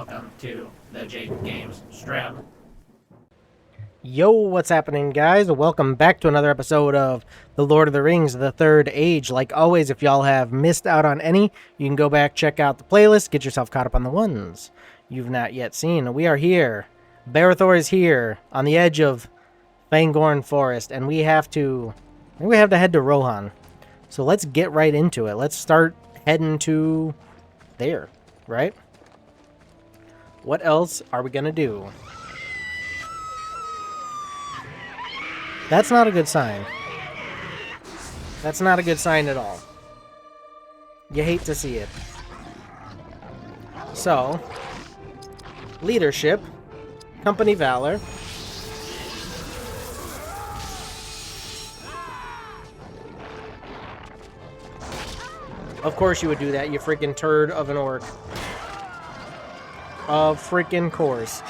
welcome to the Jake Games stream. Yo, what's happening, guys? Welcome back to another episode of The Lord of the Rings, The Third Age. Like always, if y'all have missed out on any, you can go back, check out the playlist, get yourself caught up on the ones you've not yet seen. We are here. Barethor is here on the edge of Fangorn Forest, and we have to head to Rohan. So let's get right into it. Let's start heading to there, right? What else are we going to do? That's not a good sign. That's not a good sign at all. You hate to see it. So, leadership, company valor. Of course you would do that, you freaking turd of an orc. Of freaking course.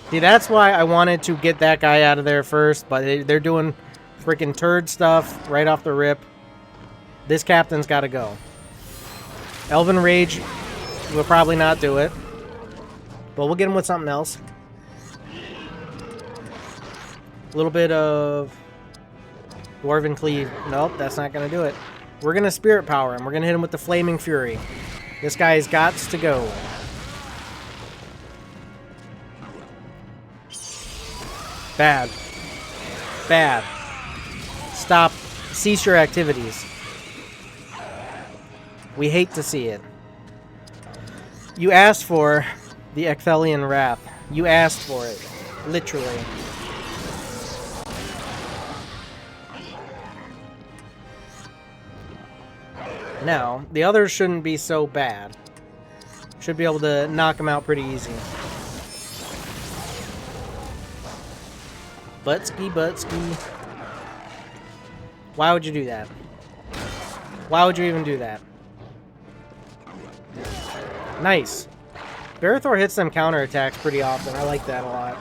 See, that's why I wanted to get that guy out of there first, but they're doing freaking turd stuff right off the rip. This captain's got to go. Elven Rage will probably not do it, but we'll get him with something else. A little bit of Dwarven Cleave. Nope, that's not going to do it. We're going to Spirit Power him. We're going to hit him with the Flaming Fury. This guy's got to go. Bad. Bad. Stop. Cease your activities. We hate to see it. You asked for the Ecthelian Wrath. You asked for it. Literally. Now, the others shouldn't be so bad. Should be able to knock them out pretty easy. Butsky. Why would you do that? Why would you even do that? Nice. Barethor hits them counterattacks pretty often. I like that a lot.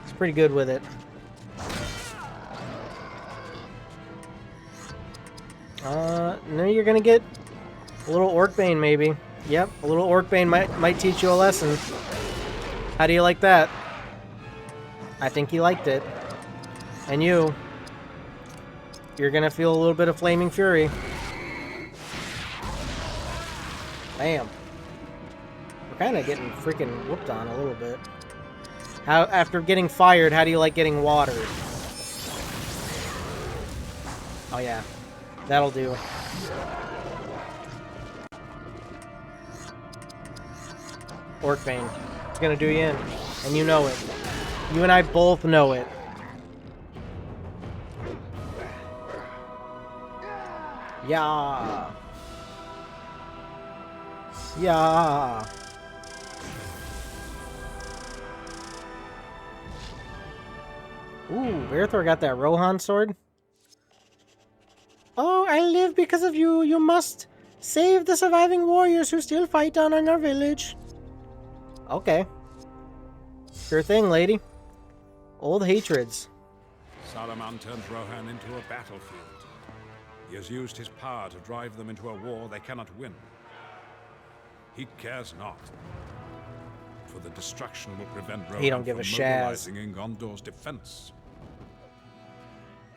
It's pretty good with it. No, you're gonna get a little Orcbane maybe. Yep, a little Orcbane might teach you a lesson. How do you like that? I think he liked it. And you're gonna feel a little bit of Flaming Fury. Bam. We're kind of getting freaking whooped on a little bit. After getting fired, how do you like getting watered? Oh yeah, that'll do. Orcbane. It's gonna do you in. And you know it. You and I both know it. Yeah. Yeah. Ooh, Barethor got that Rohan sword. Oh, I live because of you. You must save the surviving warriors who still fight down in our village. Okay. Sure thing, lady. Old hatreds. Saruman turned Rohan into a battlefield. He has used his power to drive them into a war they cannot win. He cares not, for the destruction will prevent Rohan He don't give from a shaz. mobilizing in Gondor's defense.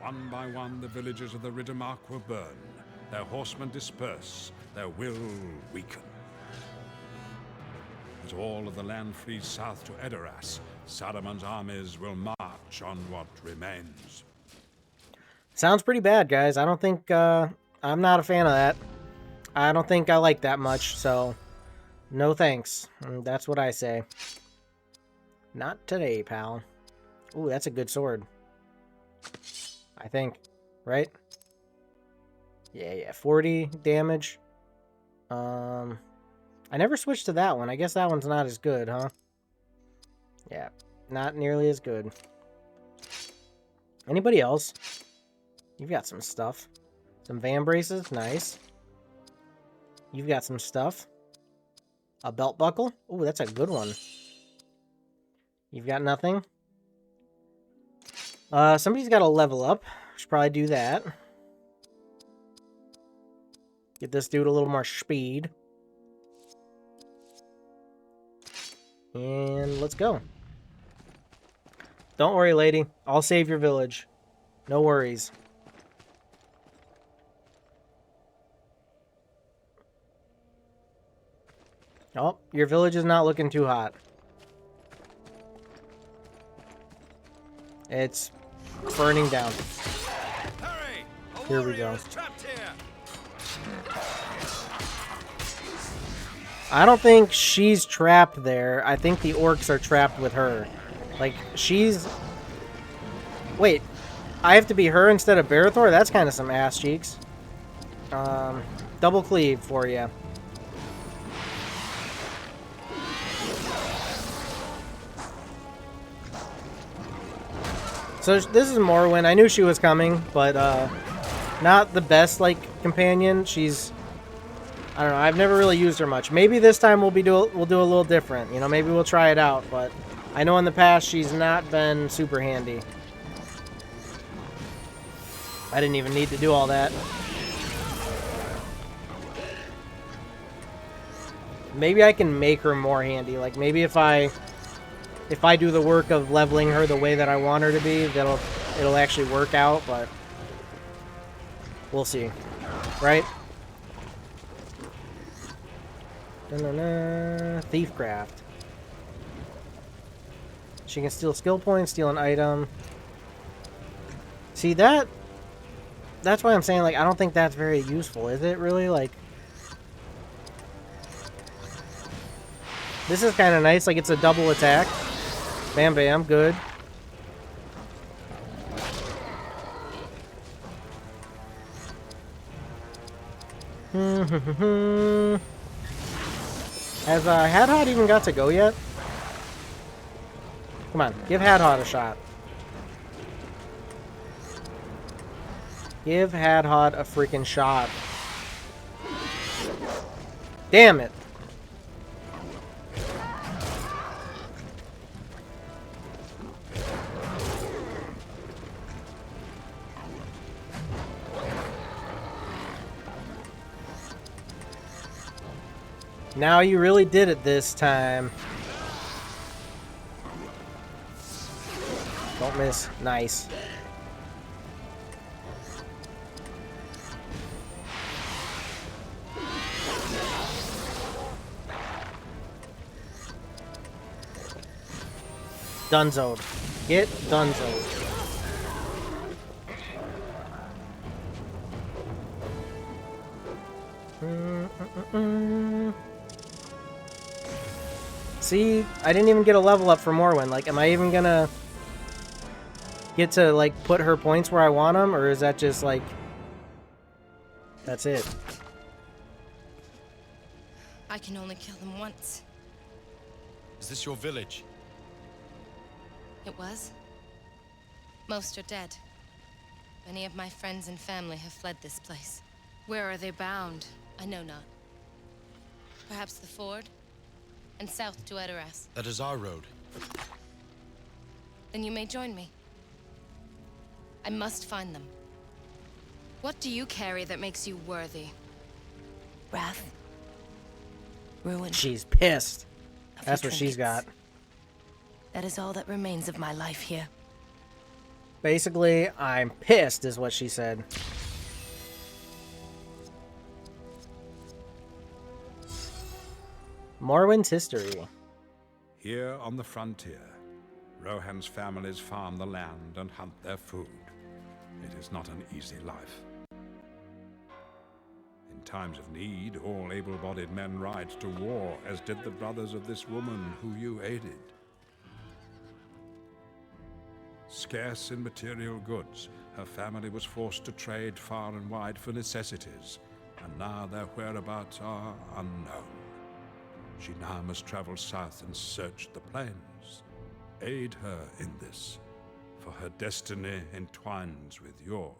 One by one, the villages of the Riddermark will burn, their horsemen disperse, their will weaken. As all of the land flees south to Edoras, Saruman's armies will march on what remains. Sounds pretty bad, guys. I don't think, I'm not a fan of that. I don't think I like that much, so no thanks. That's what I say. Not today, pal. Ooh, that's a good sword. I think, right? Yeah, 40 damage. I never switched to that one. I guess that one's not as good, huh? Yeah, not nearly as good. Anybody else? You've got some stuff. Some van braces, nice. You've got some stuff. A belt buckle. Ooh, that's a good one. You've got nothing. Somebody's got to level up. Should probably do that. Get this dude a little more speed. And let's go. Don't worry, lady. I'll save your village. No worries. Oh, your village is not looking too hot. It's burning down. Hurry! Here we go. I don't think she's trapped there. I think the orcs are trapped with her. Like, she's... Wait, I have to be her instead of Barathor? That's kind of some ass cheeks. Double cleave for you. So this is Morrowind. I knew she was coming, but not the best like companion. She's, I don't know. I've never really used her much. Maybe this time we'll do a little different. You know, maybe we'll try it out. But I know in the past she's not been super handy. I didn't even need to do all that. Maybe I can make her more handy. Like maybe if I do the work of leveling her the way that I want her to be, it'll actually work out, but we'll see. Right? Thiefcraft. She can steal skill points, steal an item. See, that's why I'm saying, like, I don't think that's very useful, is it really? Like, this is kind of nice, like, it's a double attack. Bam, bam, good. Has Hadhod even got to go yet? Come on, give Hadhod a shot. Give Hadhod a freaking shot. Damn it. Now you really did it this time. Don't miss. Nice. Dunzoed. Get dunzoed. See, I didn't even get a level up for Morrowind. Like, am I even gonna get to, like, put her points where I want them? Or is that just, like, that's it? I can only kill them once. Is this your village? It was. Most are dead. Many of my friends and family have fled this place. Where are they bound? I know not. Perhaps the ford? And south to Edoras. That is our road. Then you may join me. I must find them. What do you carry that makes you worthy? Wrath? Ruin? She's pissed. That's what she's got. That is all that remains of my life here. Basically, I'm pissed is what she said. Morrowind's history. Here on the frontier, Rohan's families farm the land and hunt their food. It is not an easy life. In times of need, all able-bodied men ride to war, as did the brothers of this woman who you aided. Scarce in material goods, her family was forced to trade far and wide for necessities, and now their whereabouts are unknown. She now must travel south and search the plains. Aid her in this, for her destiny entwines with yours.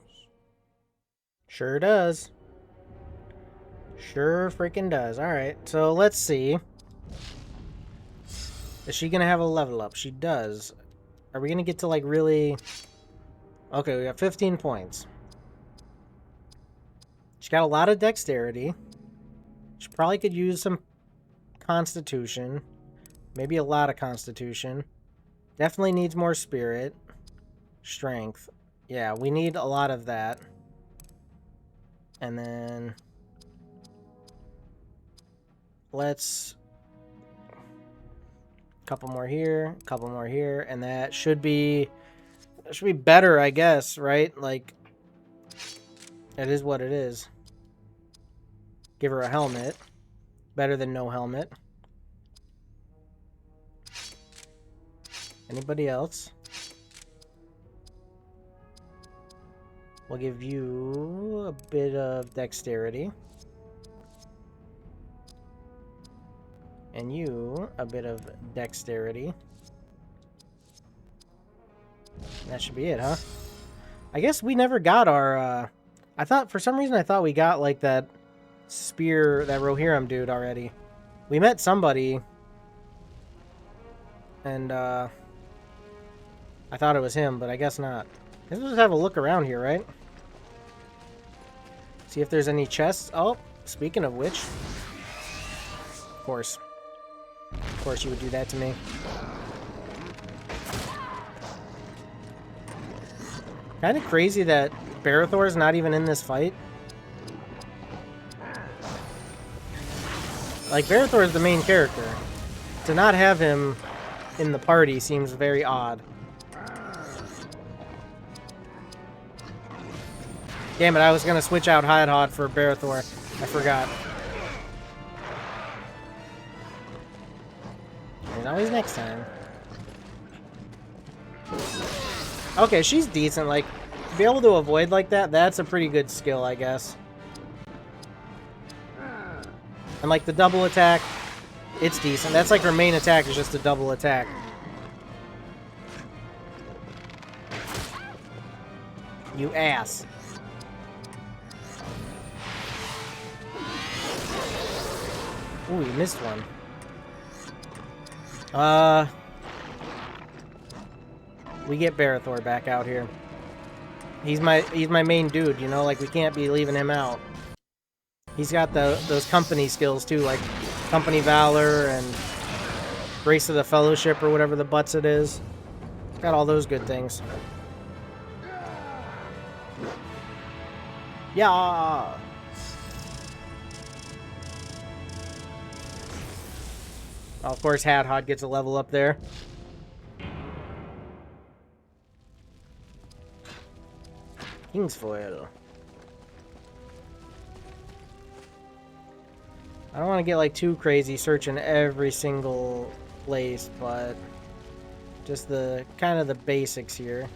Sure does. Sure freaking does. Alright, so let's see. Is she gonna have a level up? She does. Are we gonna get to, like, really... Okay, we got 15 points. She's got a lot of dexterity. She probably could use some constitution. Maybe a lot of constitution. Definitely needs more spirit. Strength. Yeah, we need a lot of that. And then let's couple more here, couple more here, and that should be better, I guess, right? Like, it is what it is. Give her a helmet. Better than no helmet. Anybody else? We'll give you a bit of dexterity. And you a bit of dexterity. That should be it, huh? I guess we never got our, I thought, for some reason, I thought we got, like, that spear, that Rohirrim dude already. We met somebody. And, I thought it was him, but I guess not. Let's just have a look around here, right? See if there's any chests. Oh, speaking of which. Of course. Of course you would do that to me. Kind of crazy that Barathor's not even in this fight. Like, Barathor is the main character. To not have him in the party seems very odd. Damn it, I was going to switch out Hod for Barathor. I forgot. There's always next time. Okay, she's decent. Like, to be able to avoid like that, that's a pretty good skill, I guess. And, like, the double attack, it's decent. That's like her main attack is just a double attack. You ass. Ooh, you missed one. We get Barathor back out here. He's my main dude, you know, like we can't be leaving him out. He's got those company skills too, like Company Valor and Grace of the Fellowship or whatever the butts it is. Got all those good things. Yeah. Of course, Hod gets a level up there. Kingsfoil. I don't want to get like too crazy searching every single place, but just the kind of the basics here.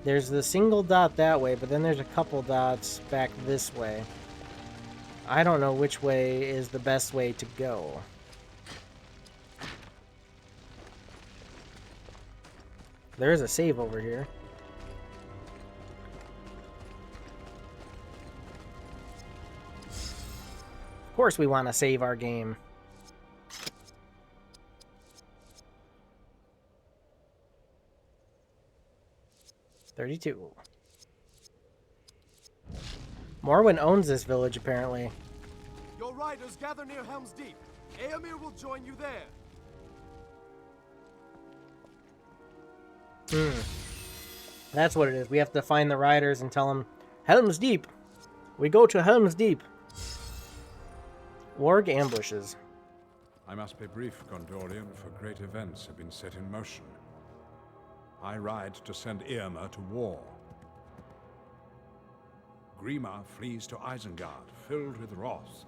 There's the single dot that way, but then there's a couple dots back this way. I don't know which way is the best way to go. There is a save over here. Of course we want to save our game. $32. Morwen owns this village, apparently. Your riders gather near Helm's Deep. Eomer will join you there. That's what it is. We have to find the riders and tell them, Helm's Deep. We go to Helm's Deep. Warg ambushes. I must be brief, Gondorian, for great events have been set in motion. I ride to send Eomer to war. Grima flees to Isengard, filled with wrath.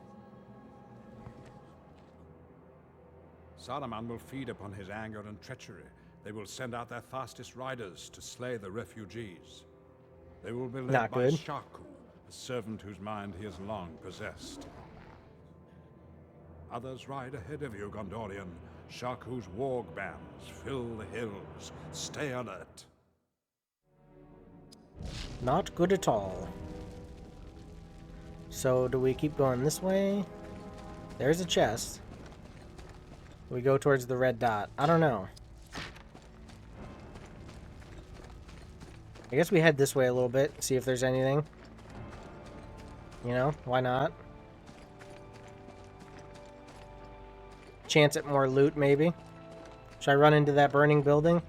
Saruman will feed upon his anger and treachery. They will send out their fastest riders to slay the refugees. They will be led Not by good. Shaku, a servant whose mind he has long possessed. Others ride ahead of you, Gondorian. Shaku's warg bands fill the hills. Stay alert. Not good at all. So, do we keep going this way? There's a chest. We go towards the red dot. I don't know. I guess we head this way a little bit, see if there's anything. You know, why not? Chance at more loot, maybe. Should I run into that burning building?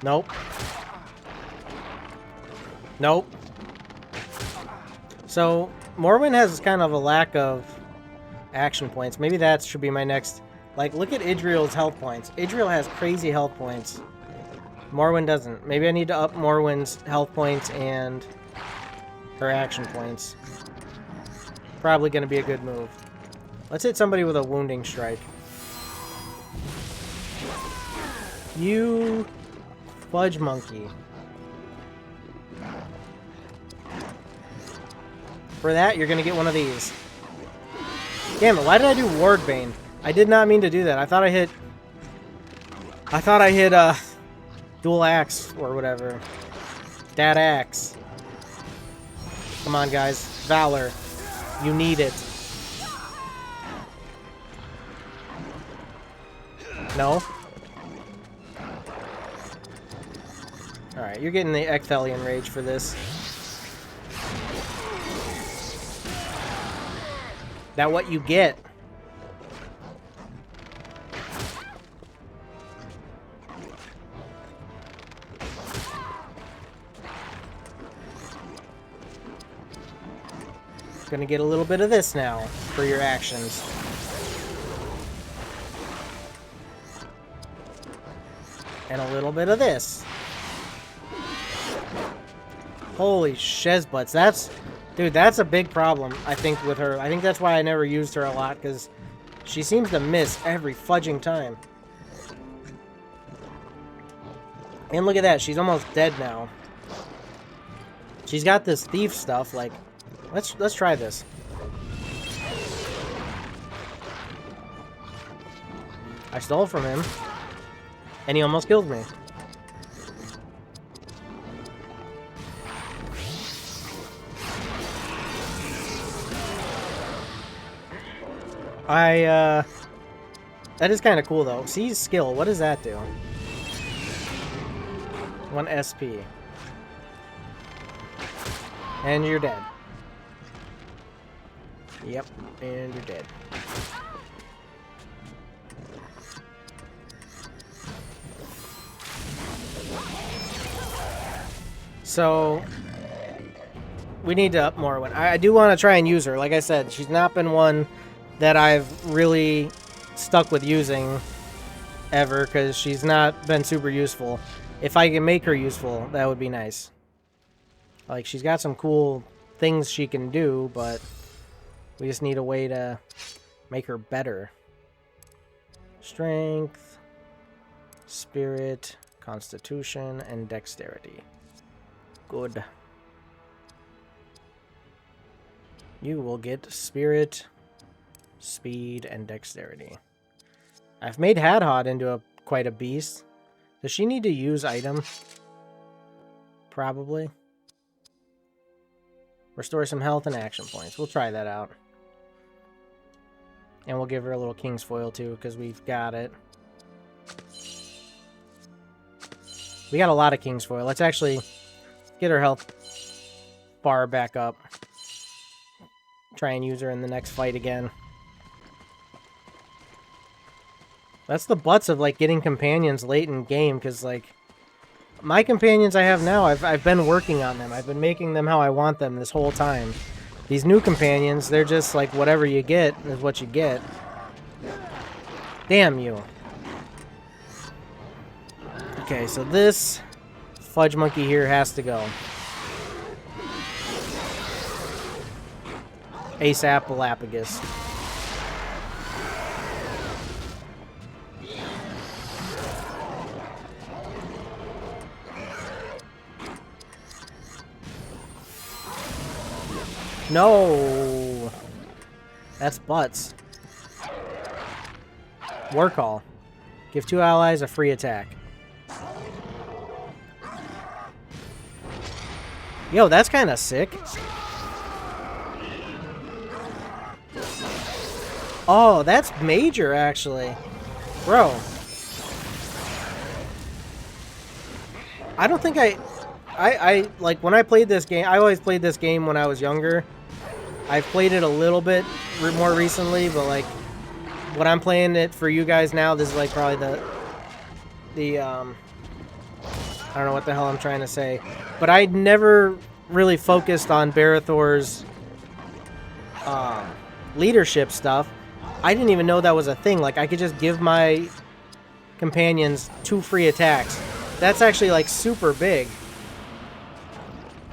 Nope. Nope. So, Morrowind has kind of a lack of action points. Maybe that should be my next... Like, look at Idril's health points. Idril has crazy health points. Morrowind doesn't. Maybe I need to up Morrowind's health points and her action points. Probably going to be a good move. Let's hit somebody with a wounding strike. You fudge monkey. For that, you're going to get one of these. Damn it, why did I do Wardbane? I did not mean to do that. I thought I hit dual axe or whatever. Dat axe. Come on, guys. Valor. You need it. No? Alright, you're getting the Ecthelion Rage for this. That what you get. Gonna get a little bit of this now for your actions. And a little bit of this. Holy shezbutts. That's... Dude, that's a big problem, I think, with her. I think that's why I never used her a lot, because she seems to miss every fudging time. And look at that. She's almost dead now. She's got this thief stuff, like... Let's try this. I stole from him, and he almost killed me. That is kind of cool, though. Seize skill. What does that do? 1 SP. And you're dead. Yep, and you're dead. So, we need to up Morrowind. I do want to try and use her. Like I said, she's not been one that I've really stuck with using ever, because she's not been super useful. If I can make her useful, that would be nice. Like, she's got some cool things she can do, but we just need a way to make her better. Strength, spirit, constitution, and dexterity. Good. You will get spirit, speed, and dexterity. I've made Hadhod into quite a beast. Does she need to use item? Probably. Restore some health and action points. We'll try that out. And we'll give her a little King's Foil too, because we've got it. We got a lot of King's Foil. Let's actually get her health bar back up. Try and use her in the next fight again. That's the butts of, like, getting companions late in game, because, like, my companions I have now, I've been working on them. I've been making them how I want them this whole time. These new companions, they're just, like, whatever you get is what you get. Damn you. Okay, so this fudge monkey here has to go. ASAP Galapagos. No! That's butts. War call. Give 2 allies a free attack. Yo, that's kind of sick. Oh, that's major, actually. Bro. I don't think I like when I played this game. I always played this game when I was younger. I've played it a little bit more recently, but like when I'm playing it for you guys now, this is like probably the I don't know what the hell I'm trying to say, but I never really focused on Barathor's leadership stuff. I didn't even know that was a thing. Like I could just give my companions 2 free attacks. That's actually like super big.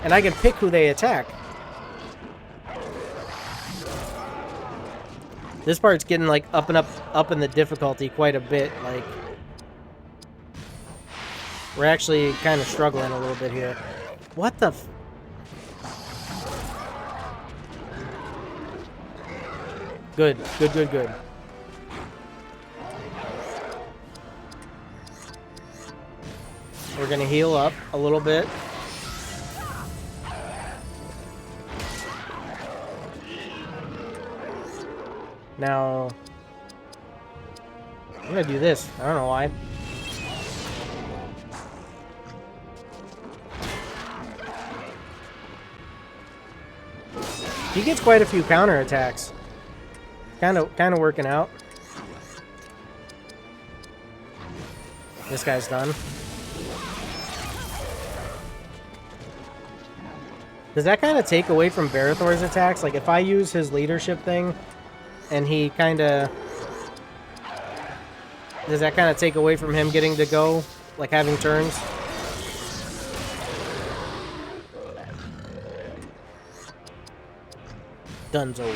And I can pick who they attack. This part's getting like up in the difficulty quite a bit. Like we're actually kind of struggling a little bit here. What the f— Good, good, good, good. We're gonna heal up a little bit. Now, I'm gonna do this. I don't know why. He gets quite a few counterattacks. Kind of working out. This guy's done. Does that kind of take away from Barathor's attacks? Like if I use his leadership thing and he kind of... Does that kind of take away from him getting to go? Like having turns? Dunzo.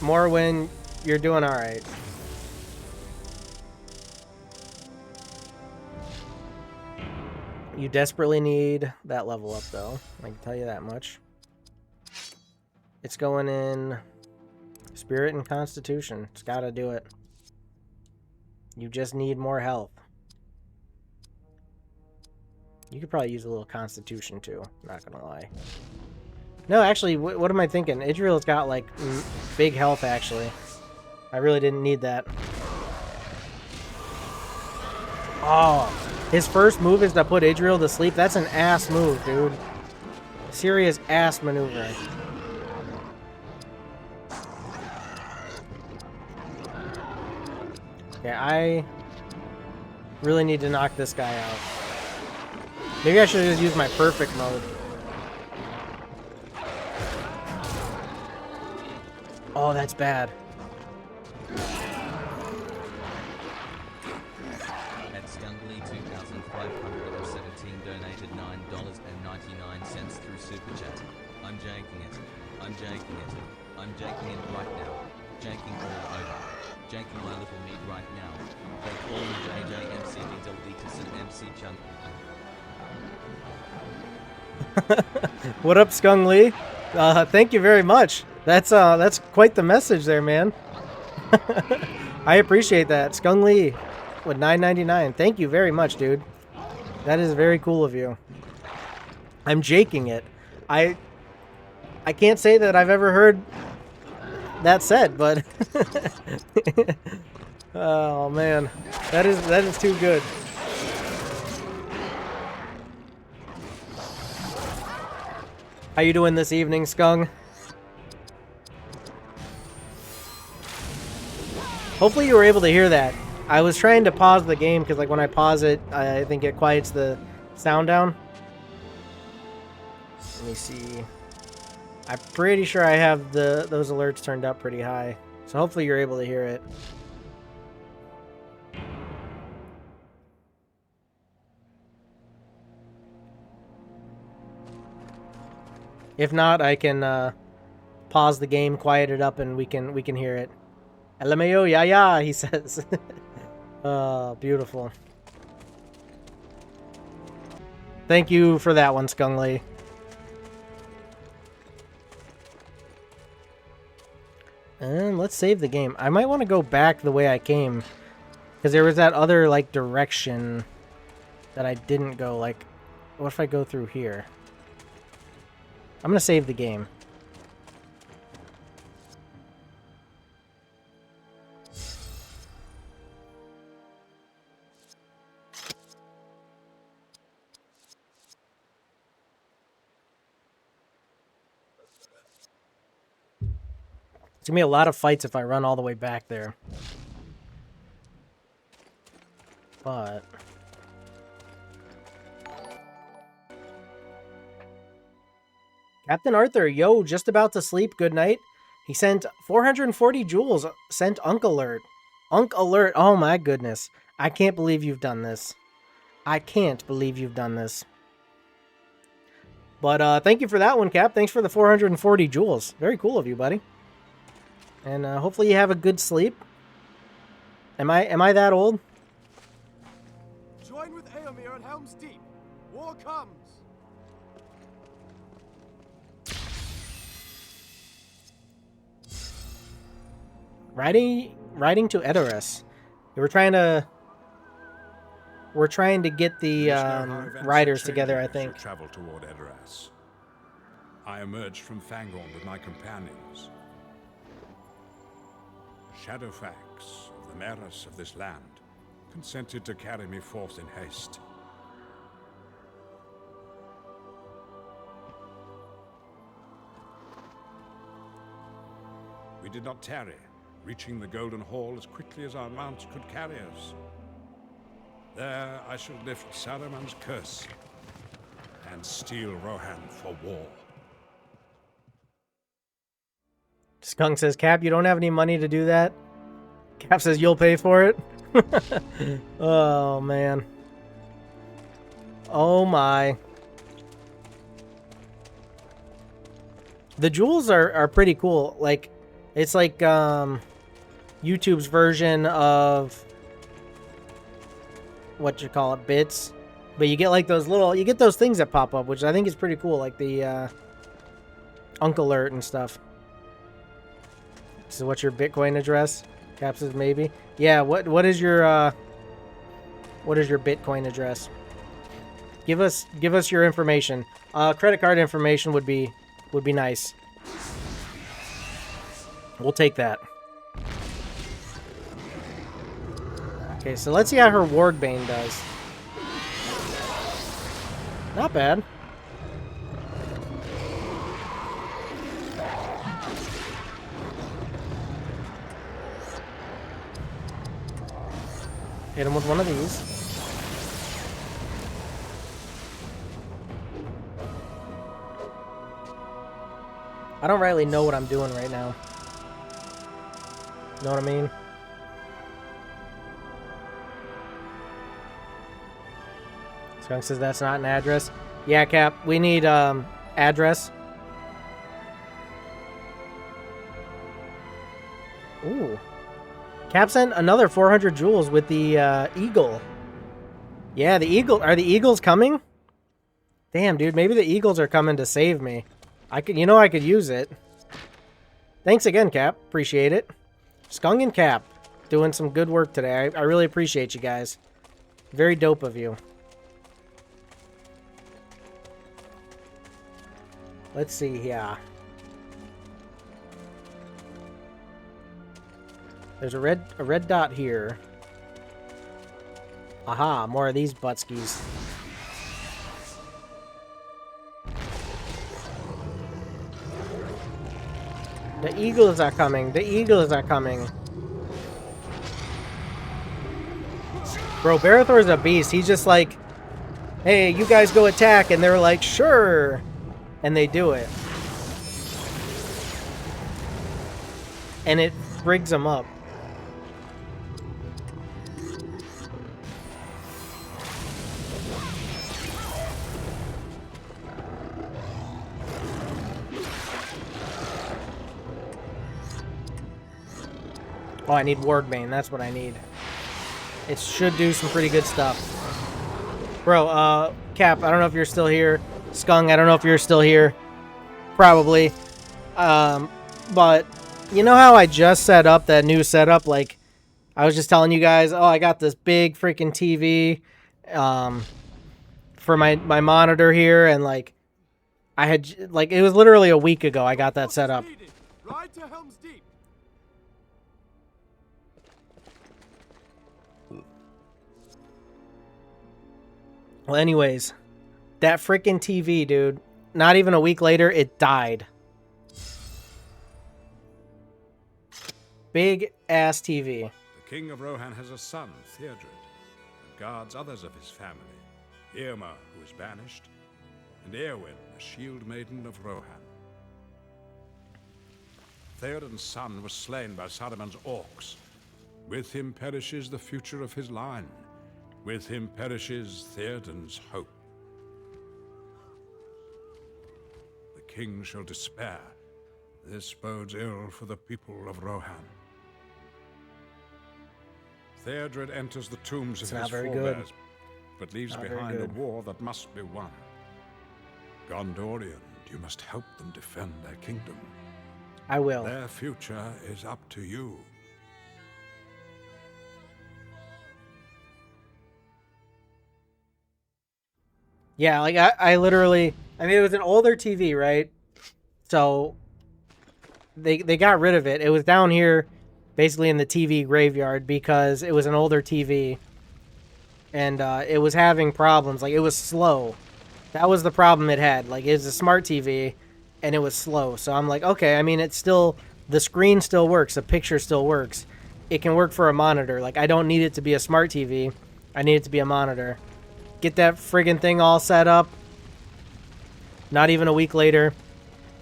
More when you're doing alright. You desperately need that level up, though. I can tell you that much. It's going in Spirit and Constitution. It's gotta do it. You just need more health. You could probably use a little Constitution, too. Not gonna lie. No, actually, what am I thinking? Idril's got, like, big health, actually. I really didn't need that. Oh, his first move is to put Idril to sleep? That's an ass move, dude. Serious ass maneuver. Yeah, I really need to knock this guy out. Maybe I should have just used my perfect mode. Oh, that's bad. At Skungly 2,517 donated $9.99 through Super Chat. I'm janking it. I'm janking it. I'm janking it right now. Janking all over. Janking my little meat right now. They call me JJMC Deletus and MC Chunk. What up, Skung Lee? Thank you very much. That's quite the message there, man. I appreciate that. Skung Lee with $9.99. Thank you very much, dude. That is very cool of you. I'm jaking it. I can't say that I've ever heard that said, but oh man, that is too good. How you doing this evening, Skung? Hopefully you were able to hear that. I was trying to pause the game because, like, when I pause it, I think it quiets the sound down. Let me see. I'm pretty sure I have those alerts turned up pretty high. So hopefully you're able to hear it. If not, I can pause the game, quiet it up, and we can hear it. LMAO, yeah, he says. Oh, beautiful. Thank you for that one, Skung Lee. And let's save the game. I might want to go back the way I came, because there was that other, like, direction that I didn't go. Like, what if I go through here? I'm going to save the game. It's gonna be a lot of fights if I run all the way back there. But Captain Arthur, yo, just about to sleep. Good night. He sent 440 jewels. Sent Unk Alert. Unk Alert. Oh my goodness. I can't believe you've done this. I can't believe you've done this. But thank you for that one, Cap. Thanks for the 440 jewels. Very cool of you, buddy. And hopefully you have a good sleep. Am I that old? Join with Eomer at Helm's Deep. War comes. Riding to Edoras. We're trying to get the riders together, I think. Travel toward Edoras. I emerged from Fangorn with my companions. Shadowfax of the Maris of this land consented to carry me forth in haste. We did not tarry, reaching the Golden Hall as quickly as our mounts could carry us. There I shall lift Saruman's curse and steel Rohan for war. Skunk says, Cap, you don't have any money to do that? Cap says, you'll pay for it? Oh, man. Oh, my. The jewels are pretty cool. Like, it's like YouTube's version of what you call it, bits. But you get like those little, you get those things that pop up, which I think is pretty cool. Like the Unk Alert and stuff. So what's your Bitcoin address? Cap says maybe. Yeah, what is your Bitcoin address? Give us your information. Credit card information would be nice. We'll take that. Okay, so let's see how her Wargbane does. Not bad. Hit him with one of these. I don't really know what I'm doing right now. Know what I mean? Skunk says that's not an address. Yeah, Cap, we need address. Ooh. Cap sent another 400 jewels with the eagle. Yeah, the eagle. Are the eagles coming? Damn, dude. Maybe the eagles are coming to save me. I could use it. Thanks again, Cap. Appreciate it. Skunk and Cap doing some good work today. I really appreciate you guys. Very dope of you. Let's see here. There's a red dot here. Aha, more of these buttskis. The eagles are coming. The eagles are coming. Bro, Barathor's a beast. He's just like, hey, you guys go attack. And they're like, sure. And they do it. And it rigs them up. Oh, I need Wargbane. That's what I need. It should do some pretty good stuff. Bro, Cap, I don't know if you're still here. Skunk, I don't know if you're still here. Probably. But you know how I just set up that new setup? Like, I was just telling you guys, oh, I got this big freaking TV for my monitor here. And, like, I had, like, it was literally a week ago I got that set up. Ride to Helm's Deep. Well, anyways, that freaking TV, dude, not even a week later, it died. Big ass TV. The king of Rohan has a son, Theodred, and guards others of his family. Irma, who is banished, and Eowyn, the shield maiden of Rohan. Theoden's son was slain by Saruman's orcs. With him perishes the future of his line. With him perishes Theoden's hope. The king shall despair. This bodes ill for the people of Rohan. Theodred enters the tombs of his forebears, but leaves behind a war that must be won. Gondorian, you must help them defend their kingdom. I will. Their future is up to you. Yeah, like I literally, I mean, it was an older TV, right? So they got rid of it. It was down here basically in the TV graveyard because it was an older TV and it was having problems. Like, it was slow. That was the problem it had. Like, it was a smart TV and it was slow. So I'm like, okay, I mean, it's still, the screen still works. The picture still works. It can work for a monitor. Like, I don't need it to be a smart TV. I need it to be a monitor. Get that friggin' thing all set up. Not even a week later,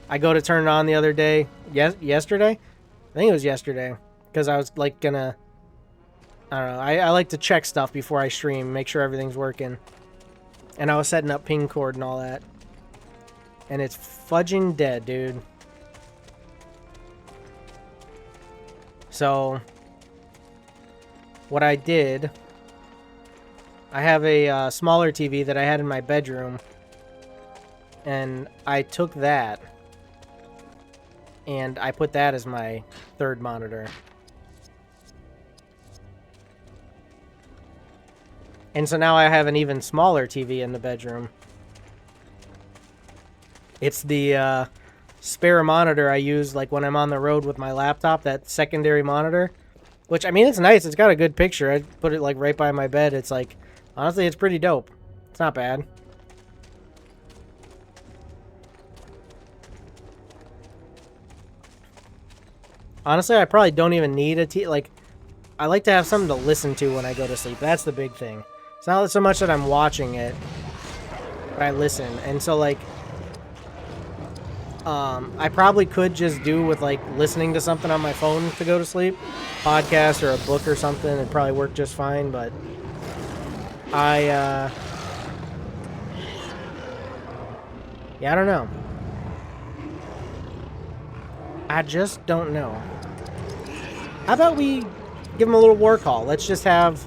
I go to turn it on the other day. Yesterday? I think it was yesterday. Because I was like gonna... I don't know. I like to check stuff before I stream. Make sure everything's working. And I was setting up ping cord and all that. And it's fudging dead, dude. So... what I did... I have a smaller TV that I had in my bedroom, and I took that, and I put that as my third monitor. And so now I have an even smaller TV in the bedroom. It's the spare monitor I use like when I'm on the road with my laptop, that secondary monitor. Which, I mean, it's nice. It's got a good picture. I put it like right by my bed. It's like... honestly, it's pretty dope. It's not bad. Honestly, I probably don't even need a TV. Like, I like to have something to listen to when I go to sleep. That's the big thing. It's not so much that I'm watching it, but I listen. And so, like, I probably could just do with, like, listening to something on my phone to go to sleep. Podcast or a book or something. It'd probably work just fine, but... yeah, I don't know. I just don't know. How about we give him a little war call? Let's just have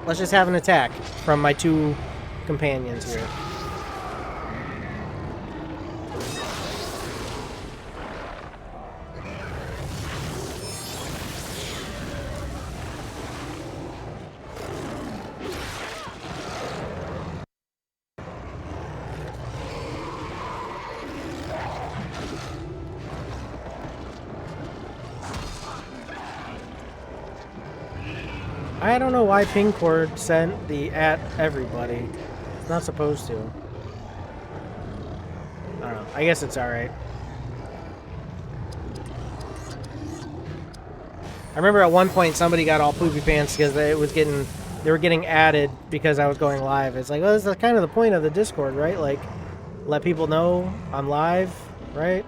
an attack from my two companions here. I don't know why ping cord sent the at everybody. It's not supposed to. I don't know. I guess it's alright. I remember at one point somebody got all poopy pants because they were getting added because I was going live. It's like, well, that's kind of the point of the Discord, right? Like, let people know I'm live, right?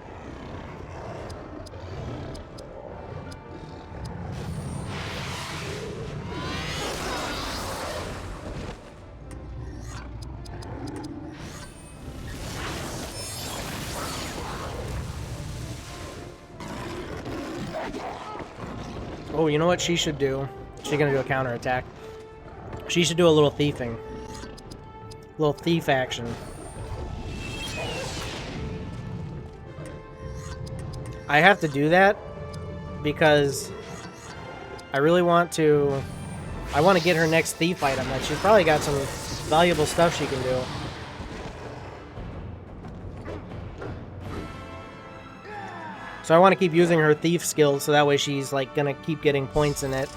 Oh, you know what she should do? She's gonna do a counterattack. She should do a little thiefing. A little thief action. I have to do that because I really want to... I want to get her next thief item. Like, she's probably got some valuable stuff she can do. So I want to keep using her thief skill so that way she's like gonna keep getting points in it.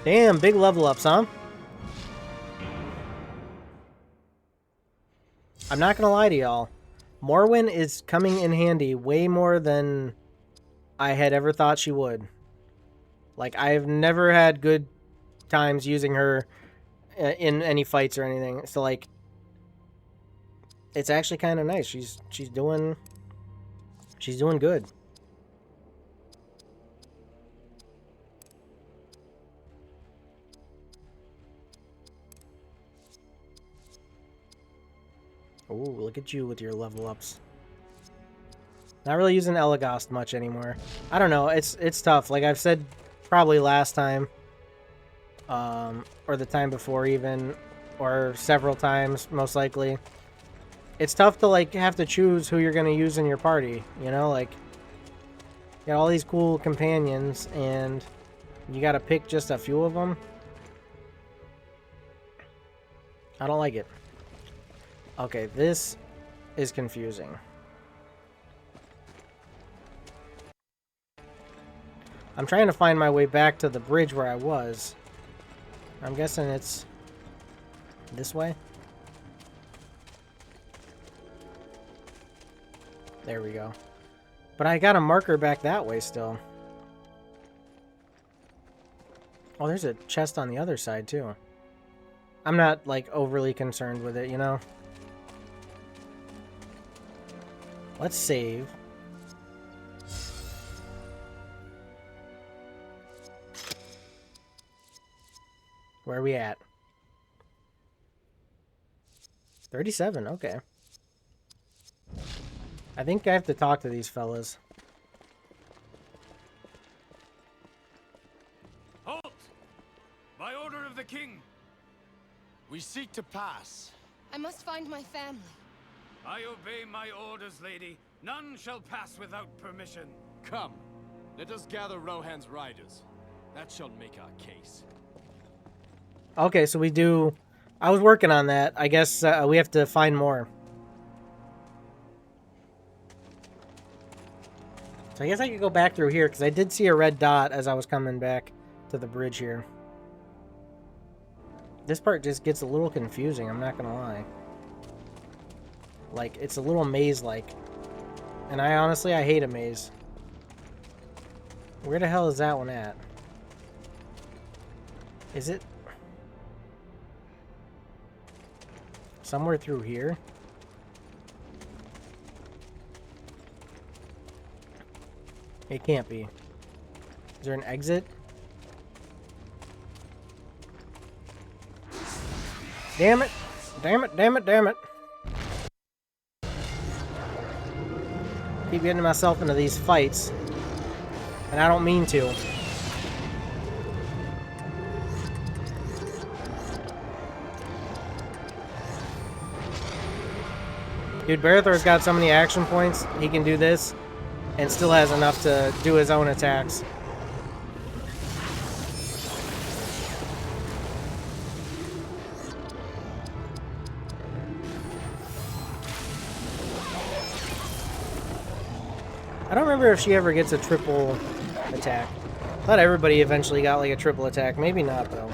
Damn, big level ups, huh? I'm not gonna lie to y'all. Morwen is coming in handy way more than I had ever thought she would. Like, I've never had good times using her in any fights or anything. So, like, it's actually kind of nice. She's doing good. Oh, look at you with your level ups. Not really using Elagast much anymore. I don't know. It's tough. Like I've said probably last time. Or the time before even. Or several times, most likely. It's tough to, like, have to choose who you're going to use in your party. You know, like, you got all these cool companions, and you got to pick just a few of them. I don't like it. Okay, this is confusing. I'm trying to find my way back to the bridge where I was. I'm guessing it's this way. There we go. But I got a marker back that way still. Oh, there's a chest on the other side too. I'm not, like, overly concerned with it, you know? Let's save. Where are we at? 37, okay. I think I have to talk to these fellas. Halt! By order of the king. We seek to pass. I must find my family. I obey my orders, lady. None shall pass without permission. Come, let us gather Rohan's riders. That shall make our case. Okay, so we do... I was working on that. I guess we have to find more. So I guess I could go back through here, because I did see a red dot as I was coming back to the bridge here. This part just gets a little confusing, I'm not gonna lie. Like, it's a little maze-like. And I hate a maze. Where the hell is that one at? Is it somewhere through here? It can't be. Is there an exit? Damn it! Damn it, damn it, damn it. Keep getting myself into these fights. And I don't mean to. Dude, Barathor's got so many action points, he can do this, and still has enough to do his own attacks. I don't remember if she ever gets a triple attack. I thought everybody eventually got like a triple attack. Maybe not, though.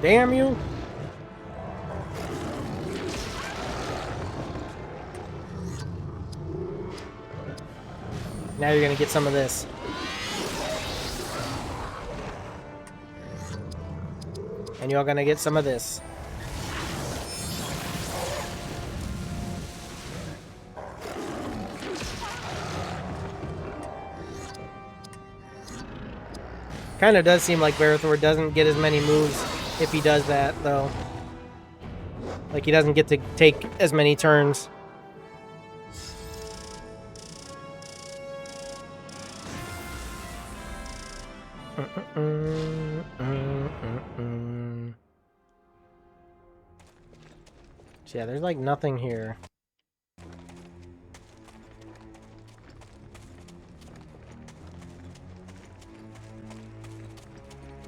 Damn you! Now you're gonna get some of this. And you're gonna get some of this. Kind of does seem like Barathor doesn't get as many moves if he does that, though. Like, he doesn't get to take as many turns. So yeah, there's like nothing here.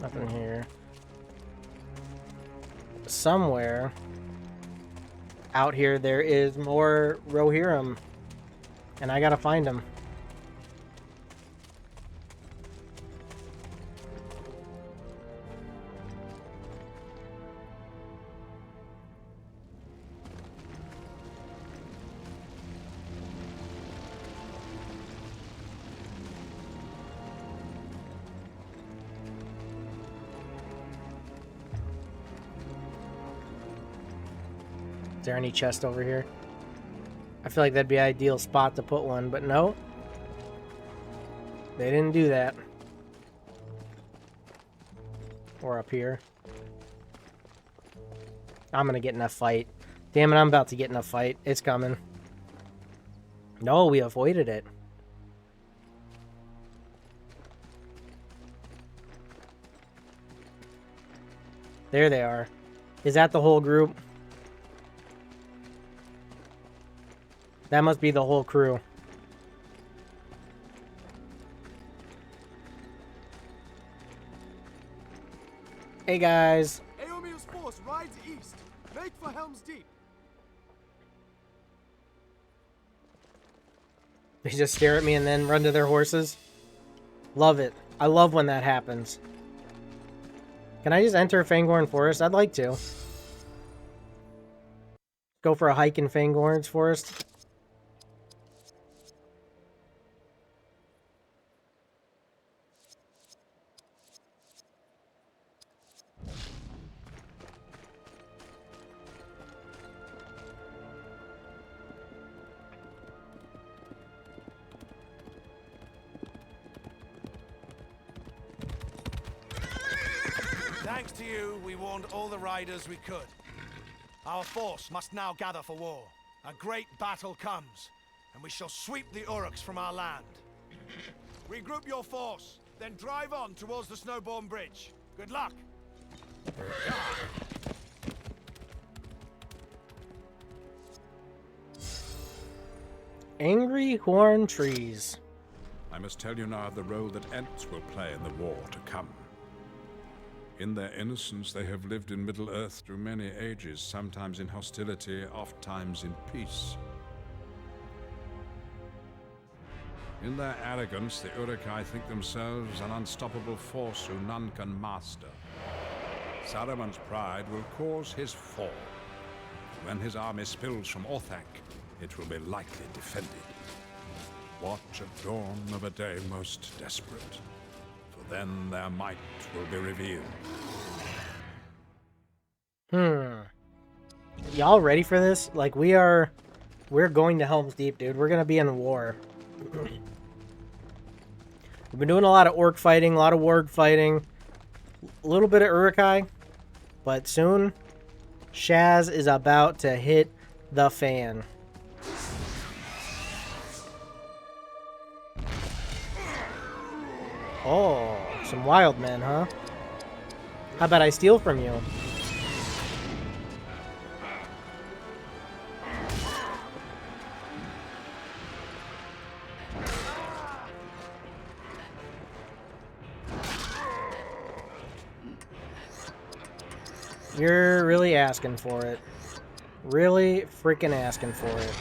Nothing here. Somewhere out here there is more Rohirrim, and I gotta find them. there any chest over here? I feel like that'd be an ideal spot to put one, but no. They didn't do that. Or up here. I'm gonna get in a fight. Damn it, I'm about to get in a fight. It's coming. No, we avoided it. There they are. Is that the whole group? That must be the whole crew. Hey guys. Aomir's force rides east. Make for Helm's Deep. They just stare at me and then run to their horses. Love it. I love when that happens. Can I just enter Fangorn Forest? I'd like to. Go for a hike in Fangorn's Forest. Thanks to you, we warned all the riders we could. Our force must now gather for war. A great battle comes, and we shall sweep the Uruks from our land. Regroup your force, then drive on towards the Snowborn Bridge. Good luck! Angry Horn Trees. I must tell you now of the role that Ents will play in the war to come. In their innocence, they have lived in Middle-earth through many ages, sometimes in hostility, oft-times in peace. In their arrogance, the Uruk-hai think themselves an unstoppable force who none can master. Saruman's pride will cause his fall. When his army spills from Orthanc, it will be lightly defended. Watch at dawn of a day most desperate, for then their might will be revealed. Y'all ready for this? Like, we're going to Helm's Deep, dude. We're gonna be in war. We've been doing a lot of orc fighting, a lot of warg fighting, a little bit of Uruk-hai, but soon Shaz is about to hit the fan. Oh, some wild men, huh? How about I steal from you? You're really asking for it. Really freaking asking for it.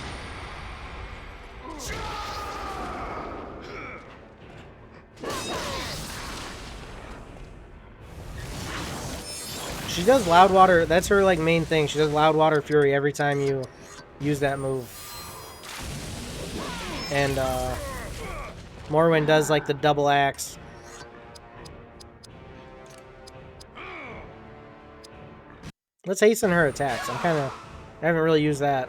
She does Loud Water. That's her like main thing. She does Loud Water Fury every time you use that move. And Morrowind does like the double axe. Let's hasten her attacks. I haven't really used that.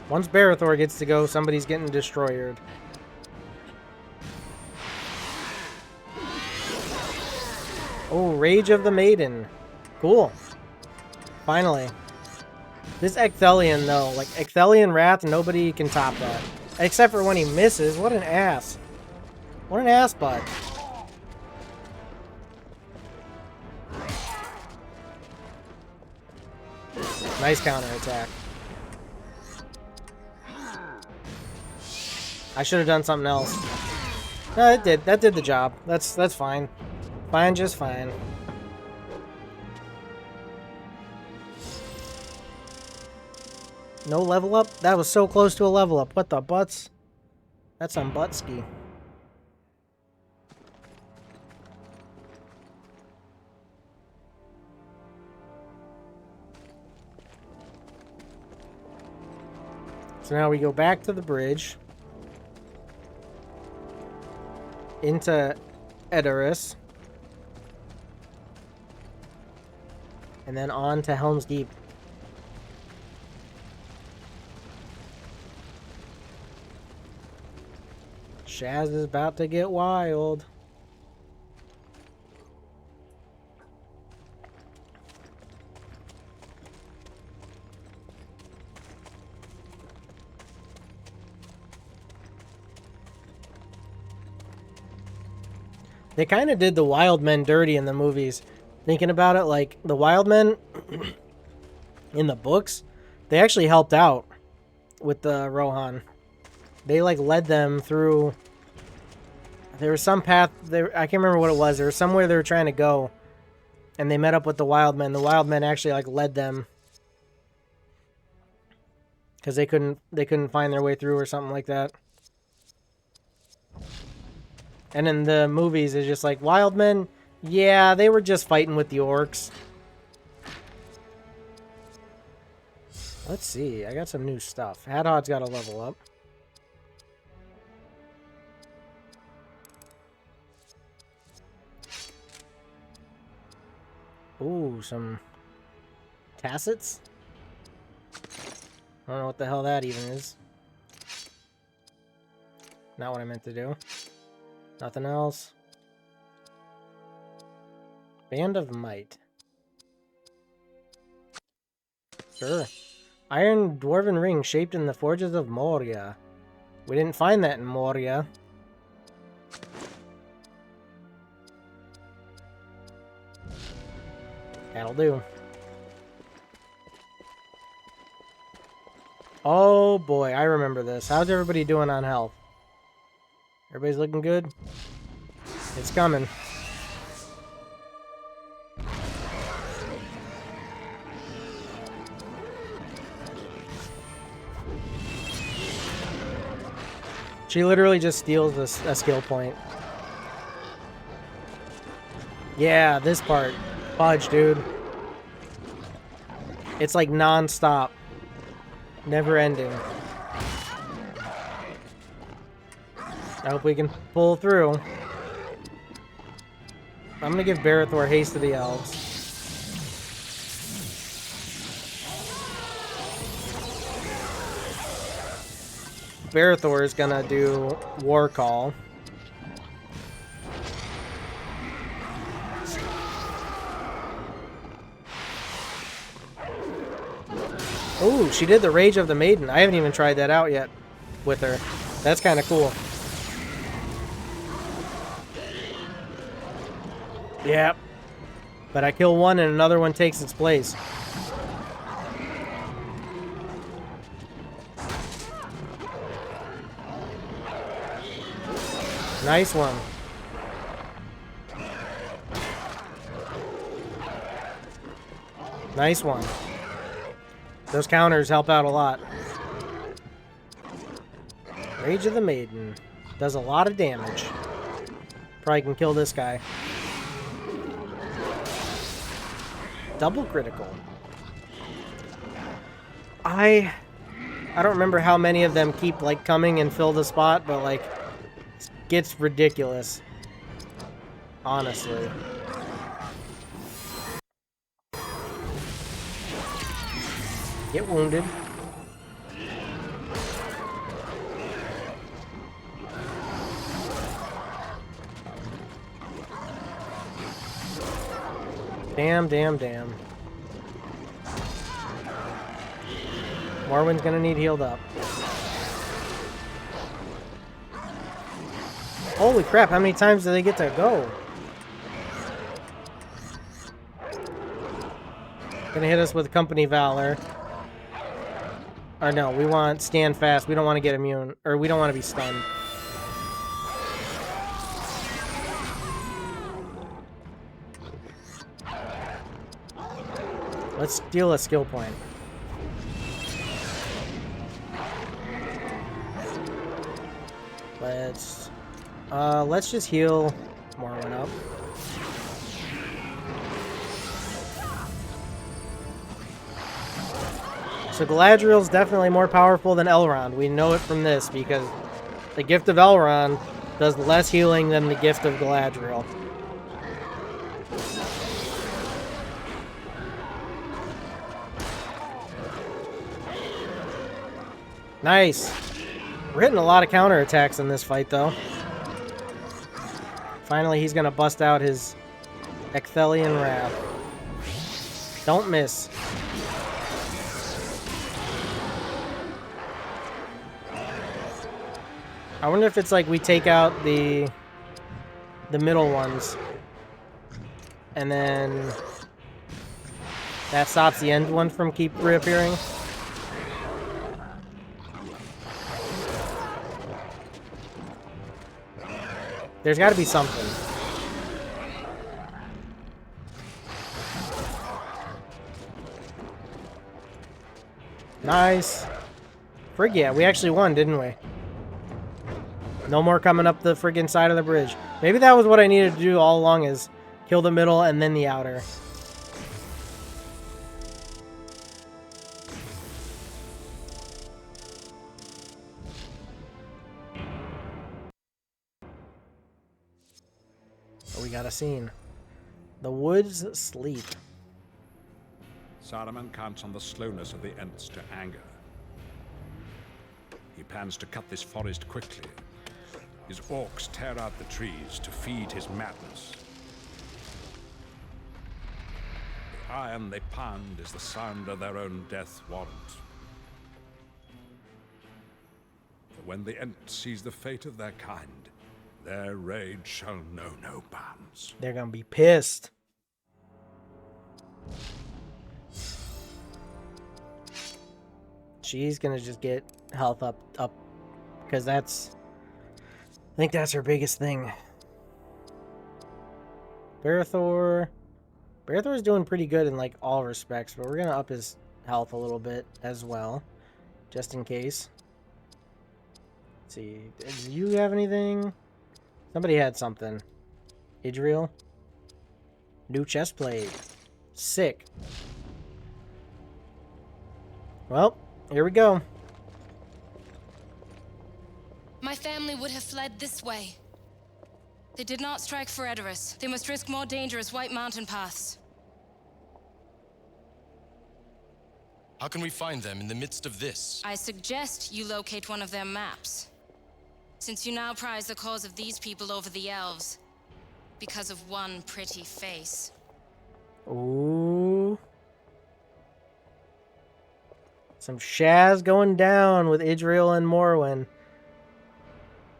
Once Barathor gets to go, somebody's getting destroyed. Oh, Rage of the Maiden. Cool. Finally. This Ecthelion, though. Like, Ecthelion Wrath, nobody can top that. Except for when he misses. What an ass. What an ass butt. Nice counterattack. I should have done something else. No, it did. That did the job. That's fine. Fine, just fine. No level up? That was so close to a level up. What the butts? That's some butt ski. So now we go back to the bridge. Into Edoras. And then on to Helm's Deep. Shaz is about to get wild. They kind of did the wild men dirty in the movies. Thinking about it, like, the wild men in the books, they actually helped out with the Rohan. They, like, led them through... There was some path... I can't remember what it was. There was somewhere they were trying to go. And they met up with the wild men. The wild men actually, like, led them. Because they couldn't find their way through or something like that. And in the movies, it's just like, wild men, yeah, they were just fighting with the orcs. Let's see, I got some new stuff. Hadhod's got to level up. Ooh, some tassets? I don't know what the hell that even is. Not what I meant to do. Nothing else. Band of Might. Sure. Iron Dwarven Ring shaped in the forges of Moria. We didn't find that in Moria. That'll do. Oh boy, I remember this. How's everybody doing on health? Everybody's looking good? It's coming. She literally just steals a skill point. Yeah, this part. Fudge, dude. It's like non-stop. Never ending. I hope we can pull through. I'm gonna give Barathor haste to the elves. Barathor is gonna do War Call. Ooh, she did the Rage of the Maiden. I haven't even tried that out yet with her. That's kind of cool. Yep. But I kill one and another one takes its place. Nice one. Nice one. Those counters help out a lot. Rage of the Maiden. Does a lot of damage. Probably can kill this guy. Double critical. I don't remember how many of them keep like coming and fill the spot, but like it gets ridiculous. Honestly. Get wounded. Damn, damn, damn. Morwen's gonna need healed up. Holy crap, how many times do they get to go? Gonna hit us with Company Valor. Or no, we want Stand Fast. We don't want to get immune. Or we don't want to be stunned. Let's steal a skill point. Let's just heal Morwen up. So Galadriel's definitely more powerful than Elrond. We know it from this because the gift of Elrond does less healing than the gift of Galadriel. Nice. We're hitting a lot of counterattacks in this fight, though. Finally, he's going to bust out his Ecthelian Wrath. Don't miss. I wonder if it's like we take out the middle ones. And then that stops the end one from keep reappearing. There's got to be something. Nice. Frig, yeah, we actually won, didn't we? No more coming up the friggin' side of the bridge. Maybe that was what I needed to do all along, is kill the middle and then the outer. We got a scene. The woods sleep. Saruman counts on the slowness of the Ents to anger. He plans to cut this forest quickly. His orcs tear out the trees to feed his madness. The iron they pound is the sound of their own death warrant. For when the Ent sees the fate of their kind, their rage shall know no bounds. They're gonna be pissed. She's gonna just get health up, because that's, I think that's her biggest thing. Barathor's doing pretty good in like all respects, but we're gonna up his health a little bit as well, just in case. Let's see, do you have anything? Somebody had something. Idriel? New chest plate. Sick. Well, here we go. My family would have fled this way. They did not strike for Edoras. They must risk more dangerous White Mountain paths. How can we find them in the midst of this? I suggest you locate one of their maps. Since you now prize the cause of these people over the elves, because of one pretty face. Ooh. Some Shaz going down with Idriel and Morwen.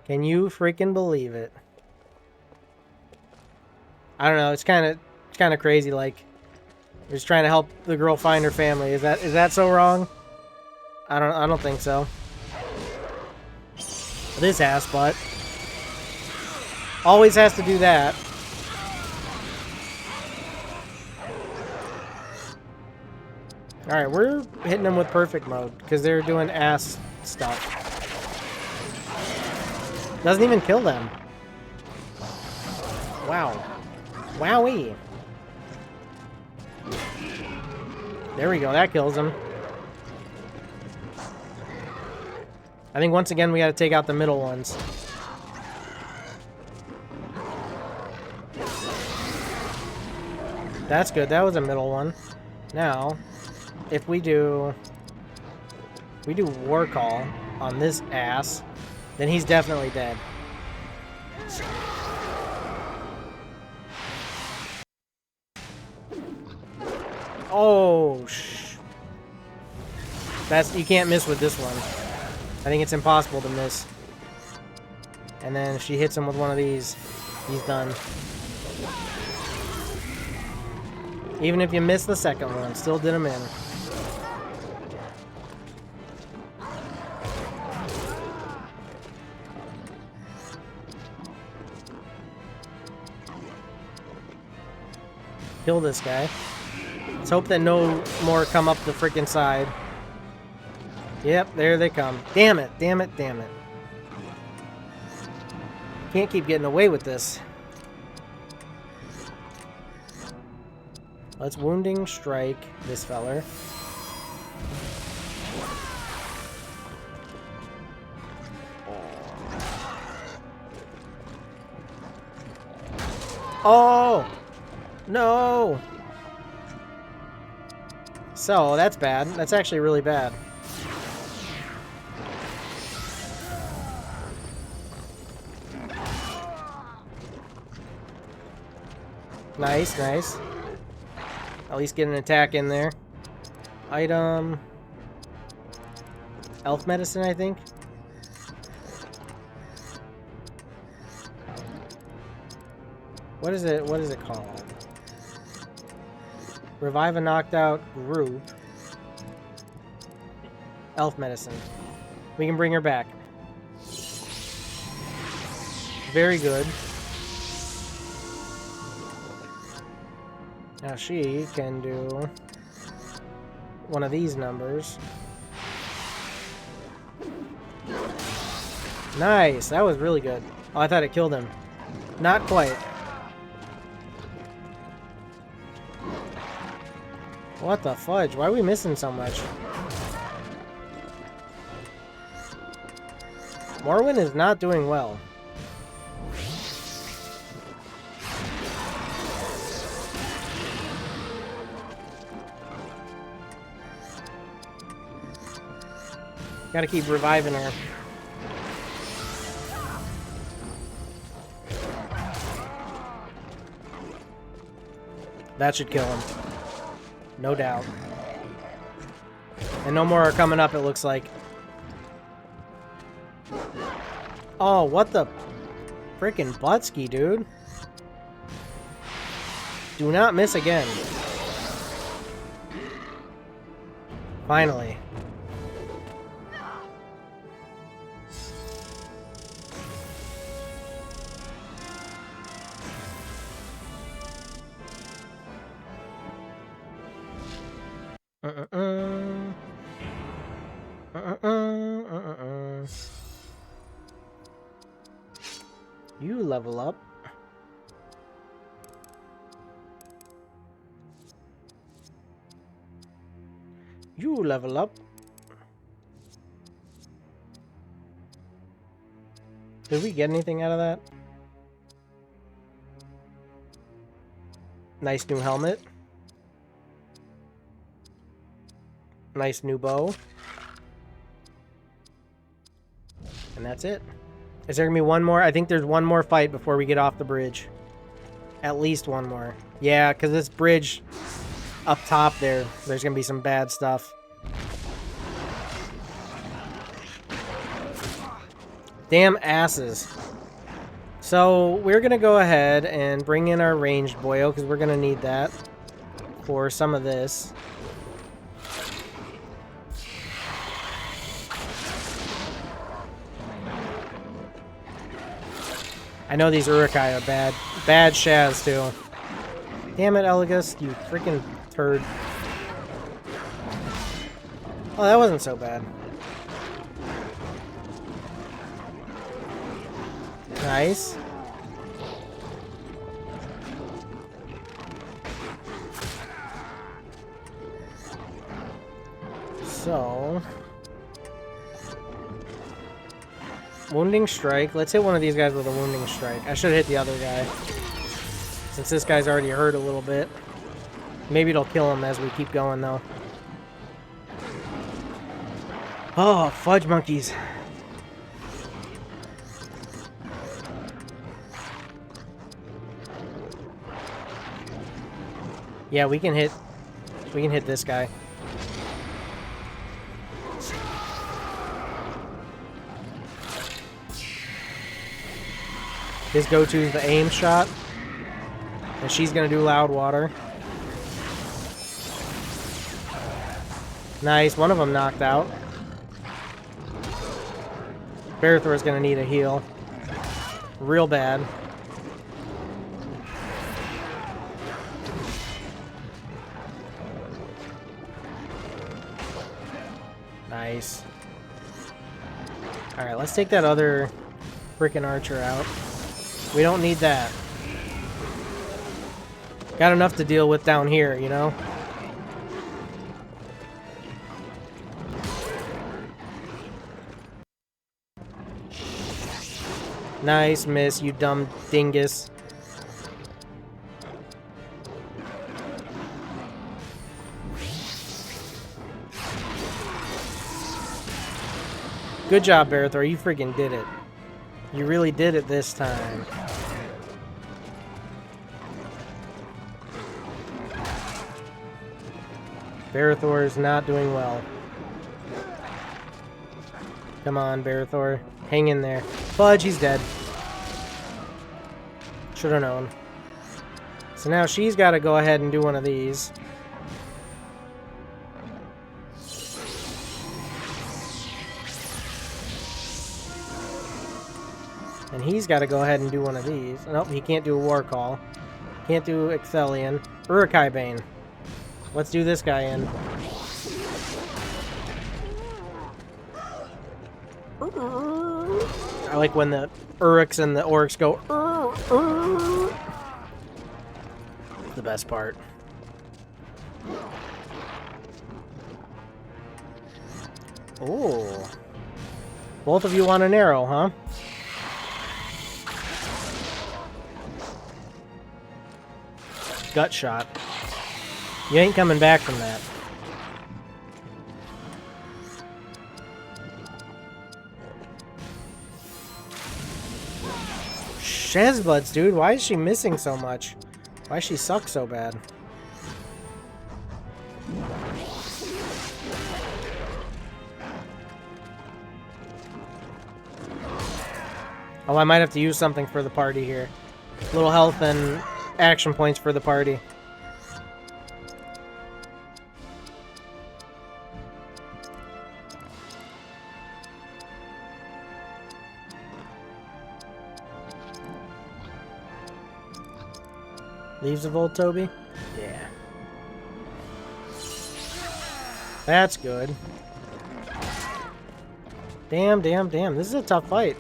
Can you freaking believe it? I don't know, it's kind of crazy, like we're just trying to help the girl find her family. Is that so wrong? I don't think so. This ass butt always has to do that. Alright, we're hitting them with perfect mode because they're doing ass stuff. Doesn't even kill them. Wow. Wowee. There we go, that kills them. I think once again we gotta take out the middle ones. That's good, that was a middle one. Now, if we do War Call on this ass, then he's definitely dead. Oh, you can't miss with this one. I think it's impossible to miss. And then if she hits him with one of these, he's done. Even if you miss the second one, still did him in. Kill this guy. Let's hope that no more come up the freaking side. Yep, there they come. Damn it, damn it, damn it. Can't keep getting away with this. Let's wounding strike this feller. Oh! No! So, that's bad. That's actually really bad. Nice, nice. At least get an attack in there. Item... Elf medicine, I think? What is it called? Revive a knocked out group. Elf medicine. We can bring her back. Very good. Now she can do one of these numbers. Nice, that was really good. Oh, I thought it killed him. Not quite. What the fudge? Why are we missing so much? Morwen is not doing well. Gotta keep reviving her. That should kill him. No doubt. And no more are coming up, it looks like. Oh, what the frickin' Butski, dude. Do not miss again. Finally. You level up. You level up. Did we get anything out of that? Nice new helmet. Nice new bow. And that's it. Is there gonna be one more? I think there's one more fight before we get off the bridge. At least one more. Yeah, because this bridge up top there's gonna be some bad stuff. Damn asses. So we're gonna go ahead and bring in our ranged boyo because we're gonna need that for some of this. I know these Urukai are bad. Bad Shaz, too. Damn it, Elegus, you freaking turd. Oh, that wasn't so bad. Nice. So... Wounding strike. Let's hit one of these guys with a wounding strike. I should hit the other guy. Since this guy's already hurt a little bit. Maybe it'll kill him as we keep going, though. Oh, fudge monkeys. Yeah, we can hit this guy. His go-to is the aim shot. And she's going to do loud water. Nice. One of them knocked out. Berthor is going to need a heal. Real bad. Nice. Alright, let's take that other freaking archer out. We don't need that. Got enough to deal with down here, you know? Nice miss, you dumb dingus. Good job, Barathor. You freaking did it. You really did it this time. Barathor is not doing well. Come on, Barathor. Hang in there. Fudge, he's dead. Should have known. So now she's got to go ahead and do one of these. And he's got to go ahead and do one of these. Nope, he can't do a war call. Can't do Ixthelian. Uruk-hai Bane. Let's do this guy in. I like when the Uruks and the Orcs go. It's the best part. Oh. Both of you want an arrow, huh? Gut shot. You ain't coming back from that. Shazbuds, dude. Why is she missing so much? Why she suck so bad? Oh, I might have to use something for the party here. Little health and action points for the party. Leaves of old Toby? Yeah. That's good. Damn, damn, damn. This is a tough fight.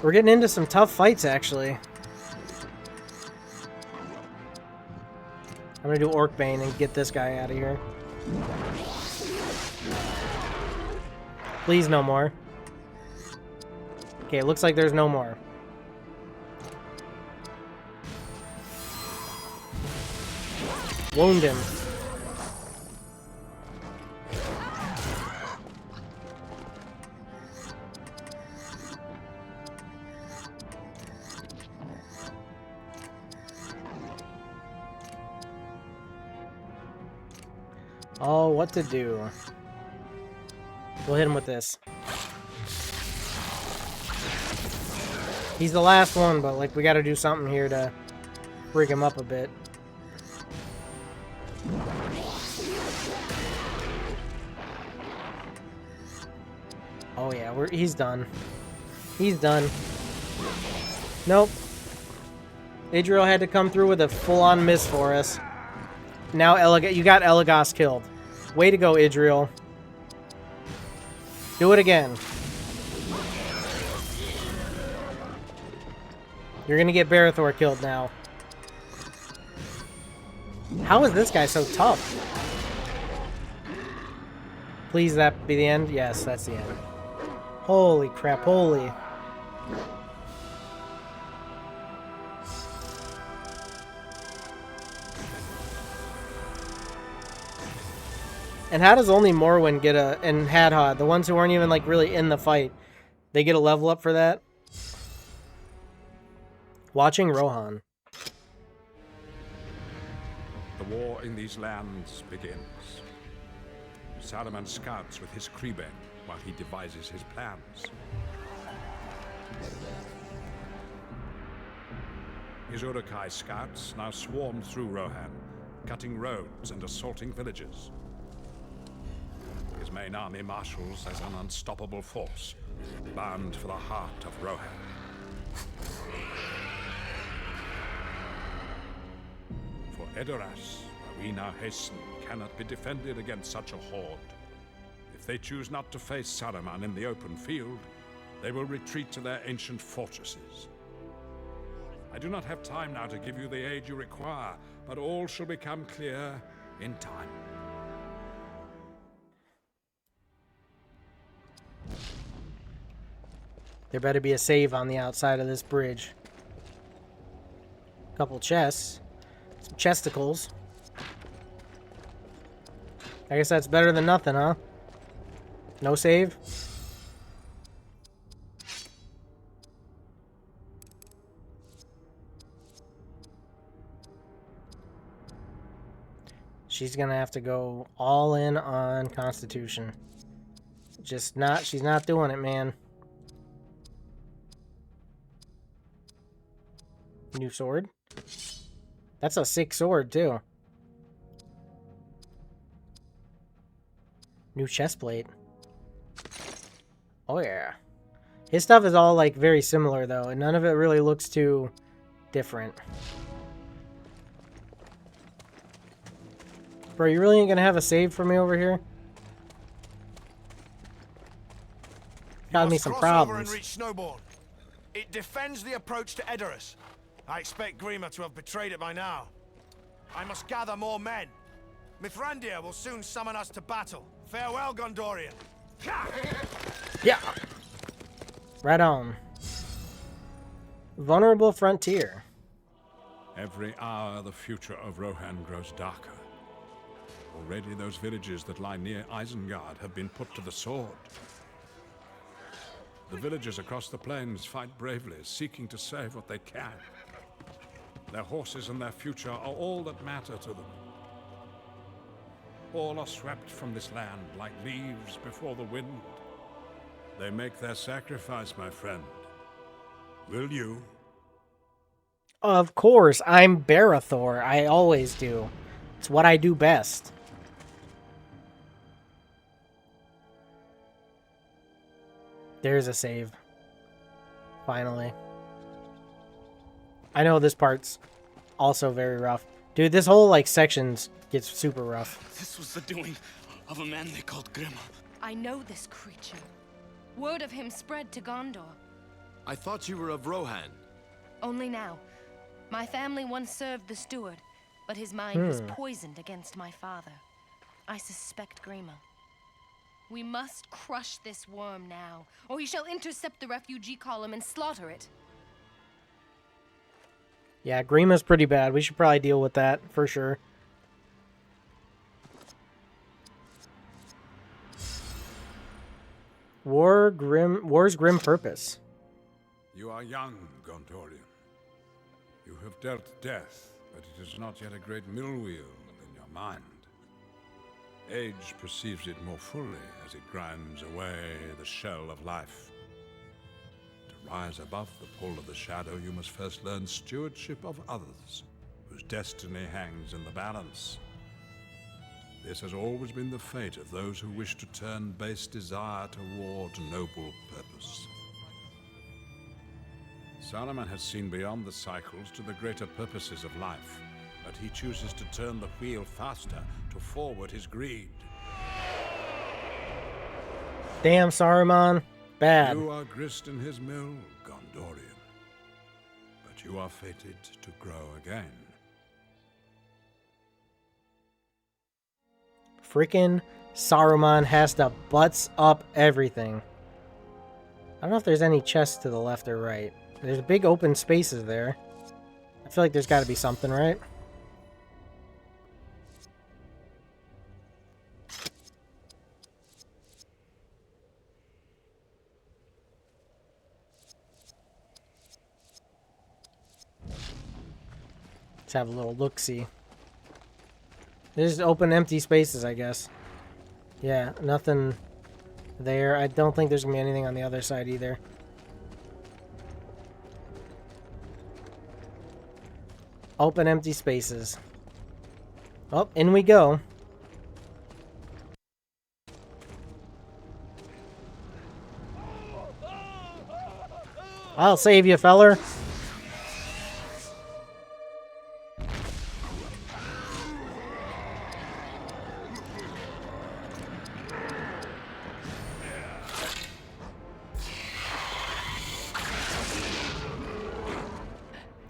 We're getting into some tough fights, actually. I'm gonna do Orc Bane and get this guy out of here. Please, no more. Okay, it looks like there's no more. Wound him. Oh, what to do? We'll hit him with this. He's the last one, but like we gotta do something here to break him up a bit. Oh yeah, he's done. He's done. Nope. Idril had to come through with a full-on miss for us. Now you got Elagos killed. Way to go, Idril. Do it again. You're gonna get Barathor killed now. How is this guy so tough? Please that be the end? Yes, that's the end. Holy crap, holy. And how does only Morwen get a... and Hadhod, the ones who aren't even like really in the fight, they get a level up for that? Watching Rohan. The war in these lands begins. Saruman scouts with his Kreben while he devises his plans. His Uruk-hai scouts now swarm through Rohan, cutting roads and assaulting villages. His main army marshals as an unstoppable force, bound for the heart of Rohan. For Edoras, where we now hasten, cannot be defended against such a horde. If they choose not to face Saruman in the open field, they will retreat to their ancient fortresses. I do not have time now to give you the aid you require, but all shall become clear in time. There better be a save on the outside of this bridge. Couple chests. Some chesticles. I guess that's better than nothing, huh? No save? She's gonna have to go all in on Constitution. Just not, she's not doing it, man. New sword? That's a sick sword, too. New chest plate. Oh, yeah. His stuff is all, like, very similar, though, and none of it really looks too different. Bro, you really ain't gonna have a save for me over here? Got me some problems. And reach Snowbourne. It defends the approach to Edoras. I expect Grima to have betrayed it by now. I must gather more men. Mithrandir will soon summon us to battle. Farewell, Gondorian. Yeah. Right on. Vulnerable frontier. Every hour, the future of Rohan grows darker. Already those villages that lie near Isengard have been put to the sword. The villagers across the plains fight bravely, seeking to save what they can. Their horses and their future are all that matter to them. All are swept from this land like leaves before the wind. They make their sacrifice, my friend. Will you? Of course, I'm Barathor. I always do. It's what I do best. There's a save. Finally. I know this part's also very rough. Dude, this whole, like, sections gets super rough. This was the doing of a man they called Grima. I know this creature. Word of him spread to Gondor. I thought you were of Rohan. Only now. My family once served the steward, but his mind was poisoned against my father. I suspect Grima. We must crush this worm now, or he shall intercept the refugee column and slaughter it. Yeah, Grima's pretty bad. We should probably deal with that, for sure. War's grim purpose. You are young, Gondorian. You have dealt death, but it is not yet a great mill wheel in your mind. Age perceives it more fully as it grinds away the shell of life. To rise above the pull of the shadow, you must first learn stewardship of others, whose destiny hangs in the balance. This has always been the fate of those who wish to turn base desire toward noble purpose. Saruman has seen beyond the cycles to the greater purposes of life, but he chooses to turn the wheel faster to forward his greed. Damn, Saruman. Bad. You are grist in his mill, Gondorian, but you are fated to grow again. Freaking Saruman has to butts up everything. I don't know if there's any chests to the left or right. There's big open spaces there. I feel like there's got to be something, right? Let's have a little look-see. There's open empty spaces, I guess. Yeah, nothing there. I don't think there's going to be anything on the other side either. Open empty spaces. Oh, in we go. I'll save you, feller.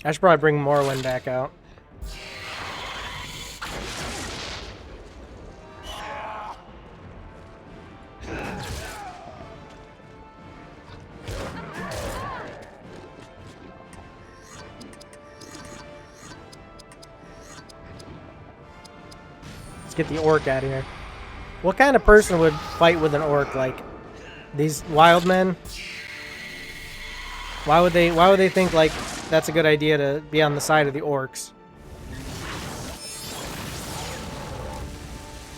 I should probably bring Morrowind back out. Let's get the orc out of here. What kind of person would fight with an orc? Like these wild men? Why would they think like that's a good idea to be on the side of the orcs?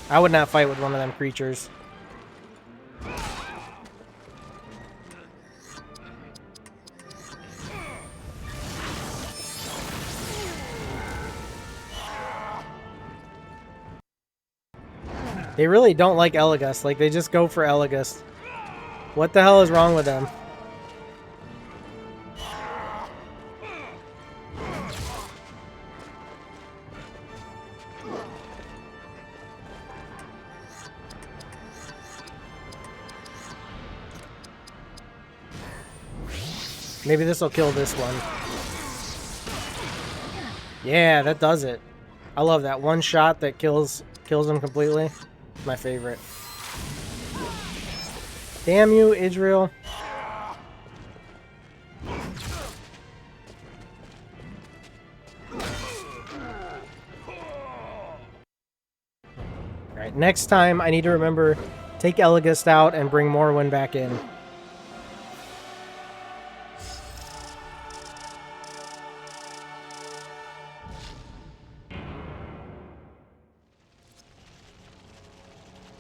I would not fight with one of them creatures. They really don't like Elegus. Like, they just go for Elegus. What the hell is wrong with them? Maybe this will kill this one. Yeah, that does it. I love that one shot that kills him completely. My favorite. Damn you, Israel. Alright, next time I need to remember, take Eligist out and bring Morrowind back in.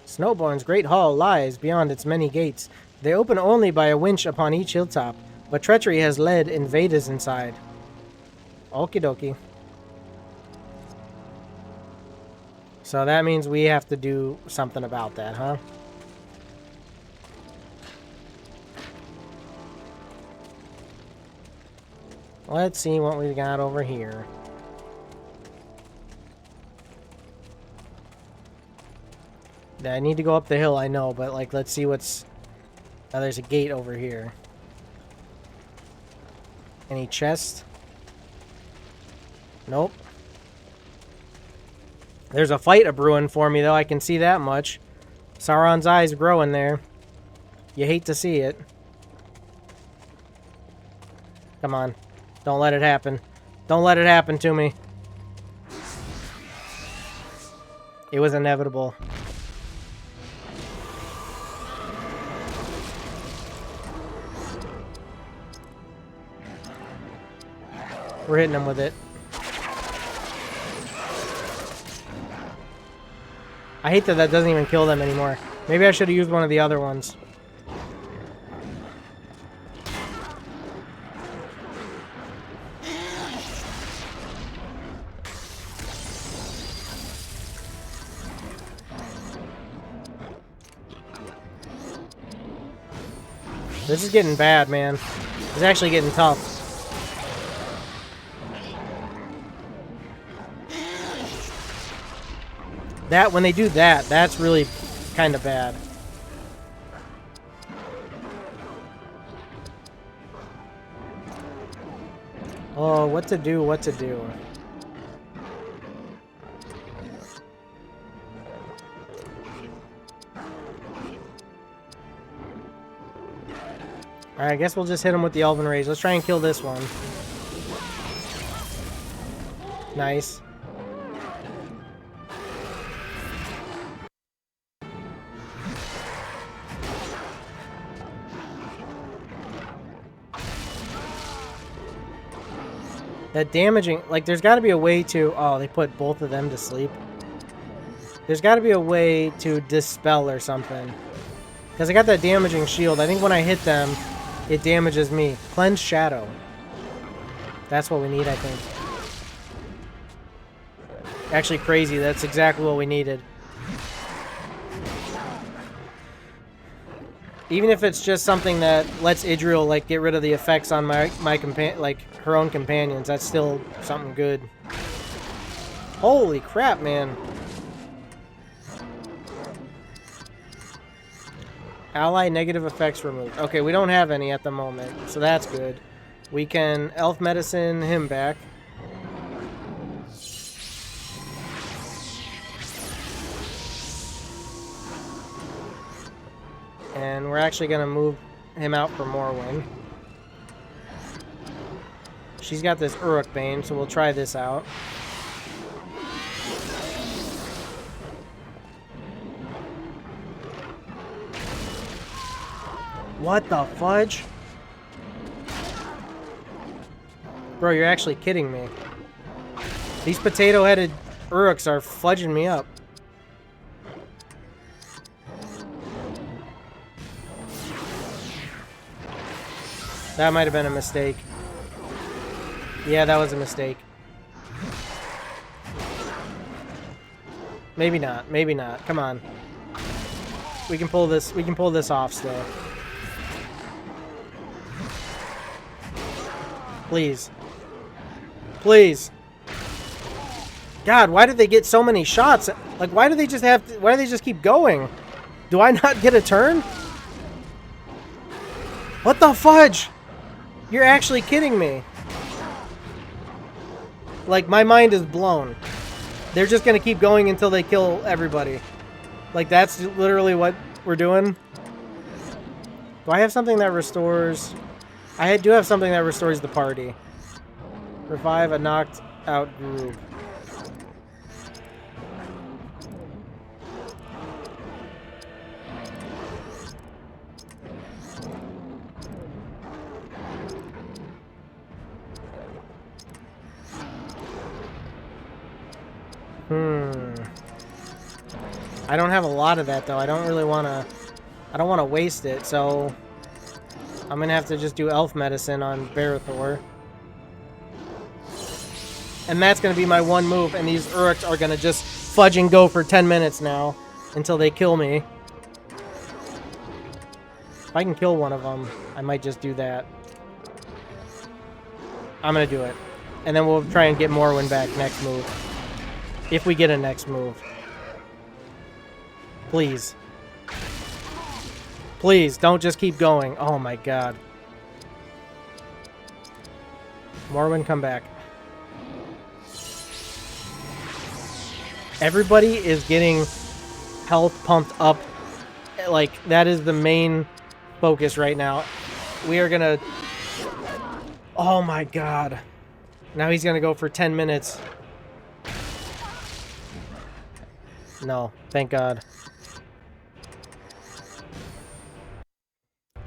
Snowborn's great hall lies beyond its many gates. They open only by a winch upon each hilltop, but treachery has led invaders inside. Okie dokie. So that means we have to do something about that, huh? Let's see what we got over here. I need to go up the hill, I know, but like, let's see what's... Oh, there's a gate over here. Any chest? Nope. There's a fight a-brewing for me, though. I can see that much. Sauron's eyes growing there. You hate to see it. Come on. Don't let it happen. Don't let it happen to me. It was inevitable. We're hitting him with it. I hate that that doesn't even kill them anymore. Maybe I should have used one of the other ones. This is getting bad, man. It's actually getting tough. That, when they do that, that's really kind of bad. Oh, what to do, what to do. Alright, I guess we'll just hit him with the Elven Rage. Let's try and kill this one. Nice. That damaging, like, there's got to be a way to... Oh, they put both of them to sleep. There's got to be a way to dispel or something. Because I got that damaging shield. I think when I hit them, it damages me. Cleanse Shadow. That's what we need, I think. Actually, crazy. That's exactly what we needed. Even if it's just something that lets Idril, like, get rid of the effects on my like, her own companions, that's still something good. Holy crap, man. Ally negative effects removed. Okay, we don't have any at the moment, so that's good. We can elf medicine him back. And we're actually going to move him out for Morrowind. She's got this Uruk Bane, so we'll try this out. What the fudge? Bro, you're actually kidding me. These potato-headed Uruks are fudging me up. That might have been a mistake. Yeah, that was a mistake. Maybe not. Maybe not. Come on. We can pull this. We can pull this off still. Please. Please. God, why did they get so many shots? Like, why do they just have to, why do they just keep going? Do I not get a turn? What the fudge? You're actually kidding me. Like, my mind is blown. They're just gonna keep going until they kill everybody. Like, that's literally what we're doing. Do I have something that restores... I do have something that restores the party. Revive a knocked out group. I don't have a lot of that though. I don't really want to... I don't want to waste it, so... I'm going to have to just do elf medicine on Barathor. And that's going to be my one move, and these Uruks are going to just fudge and go for 10 minutes now until they kill me. If I can kill one of them, I might just do that. I'm going to do it. And then we'll try and get Morrowind back next move. If we get a next move. Please. Please, don't just keep going. Oh my god. Morrowind, come back. Everybody is getting health pumped up. Like, that is the main focus right now. We are gonna... Oh my god. Now he's gonna go for 10 minutes. No, thank god.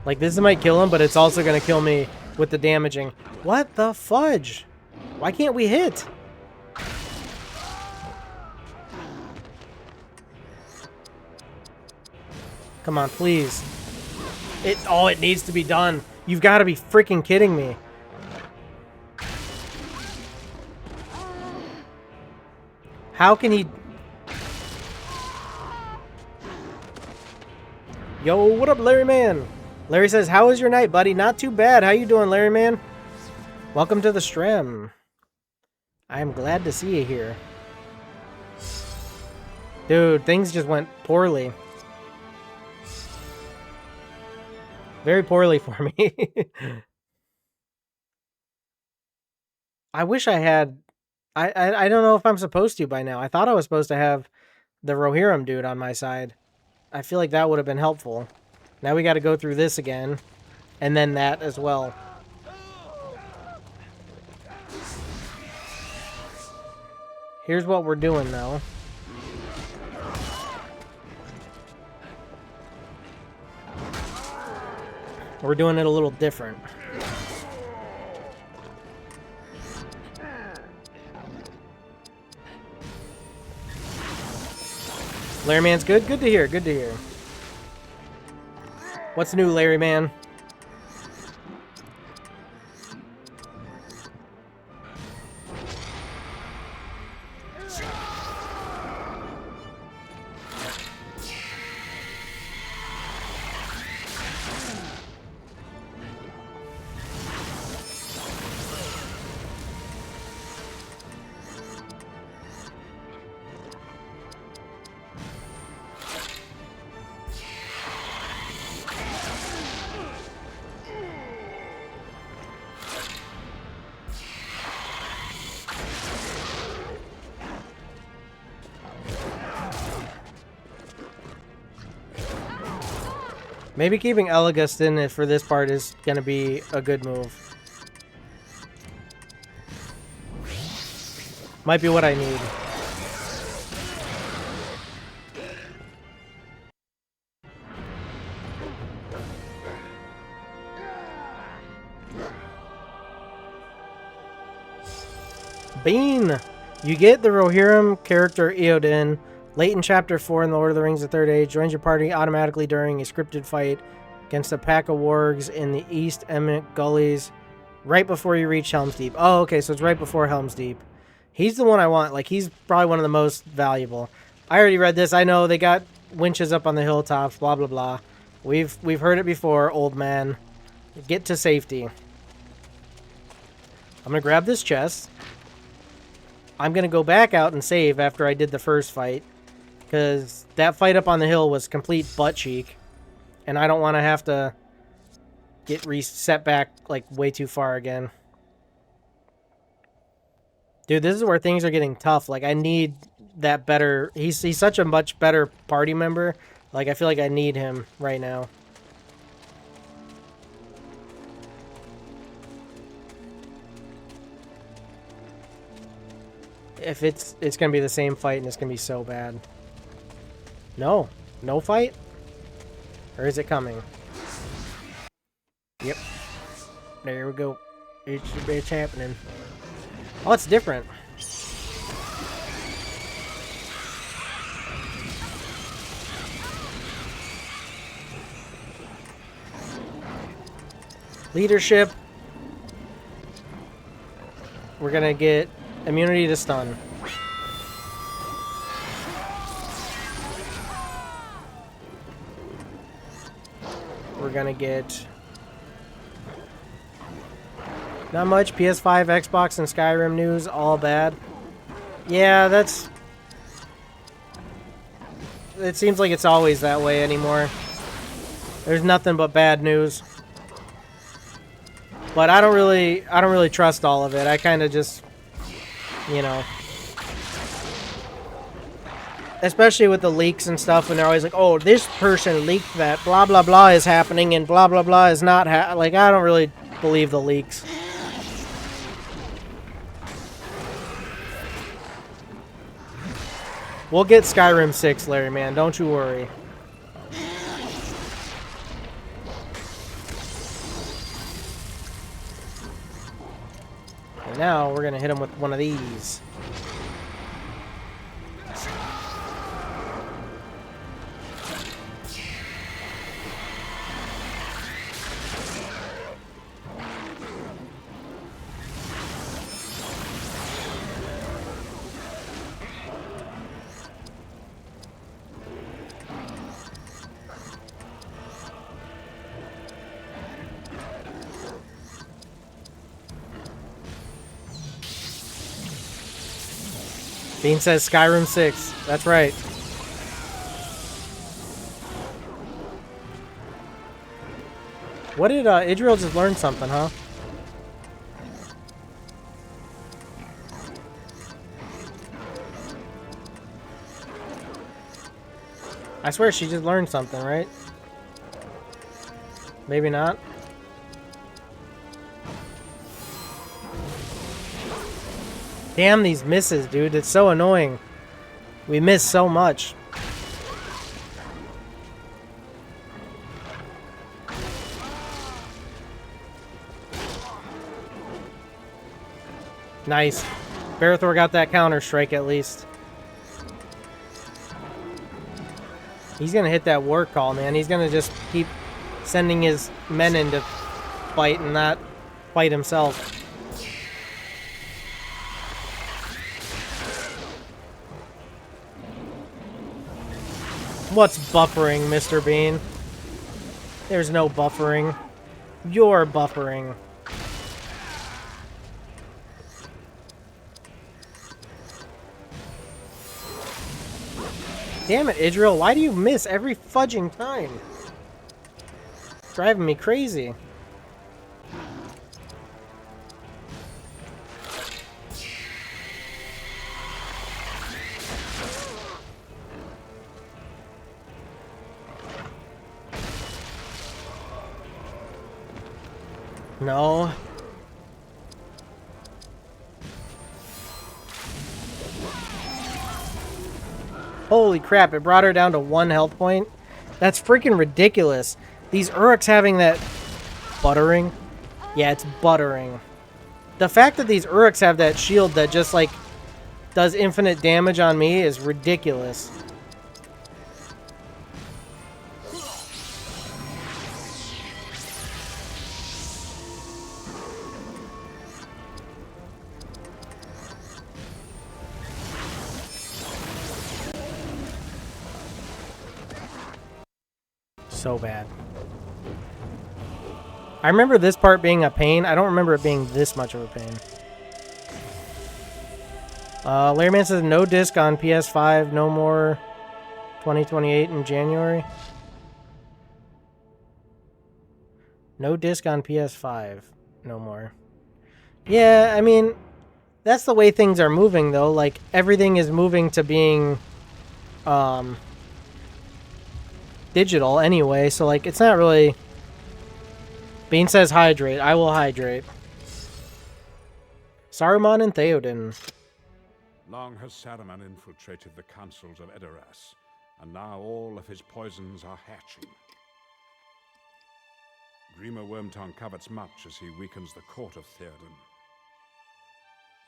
Like, this might kill him, but it's also gonna kill me with the damaging. What the fudge? Why can't we hit? Come on, please. It needs to be done. You've got to be freaking kidding me. How can he... Yo, what up, Larry Man? Larry says, how was your night, buddy? Not too bad. How you doing, Larry Man? Welcome to the stream. I am glad to see you here. Dude, things just went poorly. Very poorly for me. I wish I had... I don't know if I'm supposed to by now. I thought I was supposed to have the Rohirrim dude on my side. I feel like that would have been helpful. Now we got to go through this again. And then that as well. Here's what we're doing, though. We're doing it a little different. Larry Man's good? Good to hear, good to hear. What's new, Larry Man? Maybe keeping Eligust in it for this part is going to be a good move. Might be what I need. Bean! You get the Rohirrim character Eowyn late in Chapter 4 in The Lord of the Rings: The Third Age. Joins your party automatically during a scripted fight against a pack of wargs in the East Eminent Gullies right before you reach Helm's Deep. Oh, okay, so it's right before Helm's Deep. He's the one I want. Like, he's probably one of the most valuable. I already read this. I know they got winches up on the hilltops, blah, blah, blah. We've heard it before, old man. Get to safety. I'm going to grab this chest. I'm going to go back out and save after I did the first fight. Because that fight up on the hill was complete butt cheek. And I don't want to have to get reset back, like, way too far again. Dude, this is where things are getting tough. Like, I need that better... He's such a much better party member. Like, I feel like I need him right now. If it's going to be the same fight, and it's going to be so bad. No. No fight? Or is it coming? Yep. There we go. It's happening. Oh, it's different. Leadership. We're gonna get immunity to stun. We're gonna get not much. PS5, Xbox, and Skyrim news, all bad. Yeah, that's... It seems like it's always that way anymore. There's nothing but bad news. But I don't really trust all of it. I kind of just, you know... Especially with the leaks and stuff, when they're always like, oh, this person leaked that, blah, blah, blah is happening, and blah, blah, blah is not like, I don't really believe the leaks. We'll get Skyrim 6, Larry, man. Don't you worry. And now we're going to hit him with one of these. Bean says Skyrim 6. That's right. What did Idril just learn something, huh? I swear she just learned something, right? Maybe not. Damn these misses, dude. It's so annoying. We miss so much. Nice. Barathor got that counter strike at least. He's gonna hit that war call, man. He's gonna just keep sending his men in to fight and not fight himself. What's buffering, Mr. Bean? There's no buffering. You're buffering. Damn it, Idril. Why do you miss every fudging time? It's driving me crazy. No. Holy crap, it brought her down to 1 health point. That's freaking ridiculous. These Uruks having that buttering. Yeah, it's buttering. The fact that these Uruks have that shield that just like does infinite damage on me is ridiculous. So bad. I remember this part being a pain. I don't remember it being this much of a pain. Larry Man says no disc on PS5, no more 2028 in January. No disc on PS5, no more. Yeah, I mean, that's the way things are moving, though. Like, everything is moving to being digital anyway, so, like, it's not really... Bean says hydrate. I will hydrate. Saruman and Theoden. Long has Saruman infiltrated the councils of Edoras, and now all of his poisons are hatching. Grima Wormtongue covets much as he weakens the court of Theoden.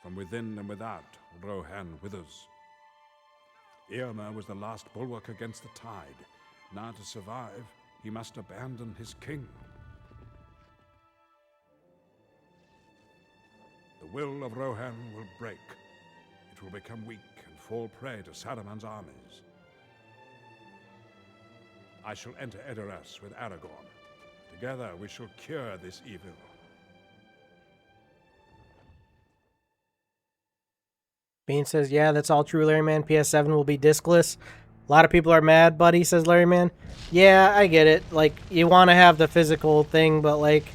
From within and without, Rohan withers. Eomer was the last bulwark against the tide. Now to survive, he must abandon his king. The will of Rohan will break. It will become weak and fall prey to Saruman's armies. I shall enter Edoras with Aragorn. Together we shall cure this evil. Bean says, yeah, that's all true, Larry Man. PS7 will be discless. A lot of people are mad, buddy, says Larry Man. Yeah, I get it. Like, you want to have the physical thing, but, like,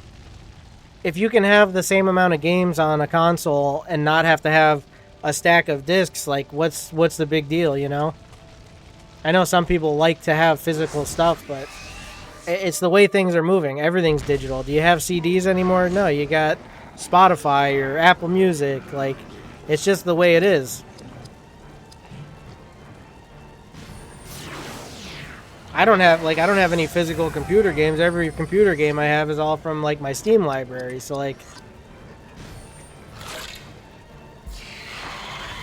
if you can have the same amount of games on a console and not have to have a stack of discs, like, what's the big deal, you know? I know some people like to have physical stuff, but it's the way things are moving. Everything's digital. Do you have CDs anymore? No, you got Spotify or Apple Music. Like, it's just the way it is. I don't have any physical computer games. Every computer game I have is all from, like, my Steam library. So, like,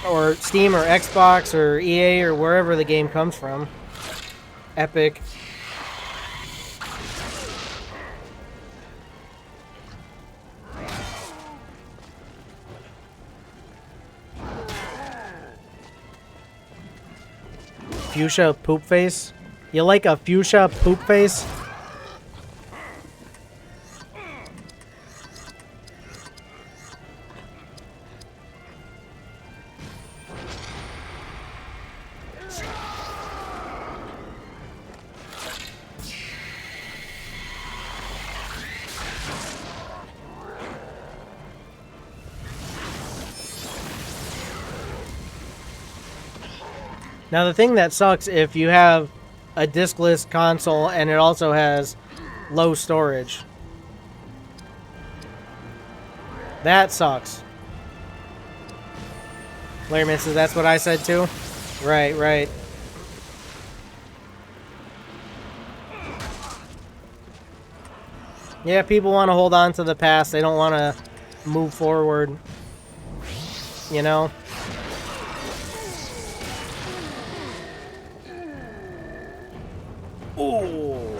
or Steam or Xbox or EA or wherever the game comes from. Epic. Fuchsia poop face? You like a fuchsia poop face? Now the thing that sucks if you have a discless console and it also has low storage. That sucks. Larryman says that's what I said too? Right, right. Yeah, people want to hold on to the past. They don't want to move forward. You know? Ooh.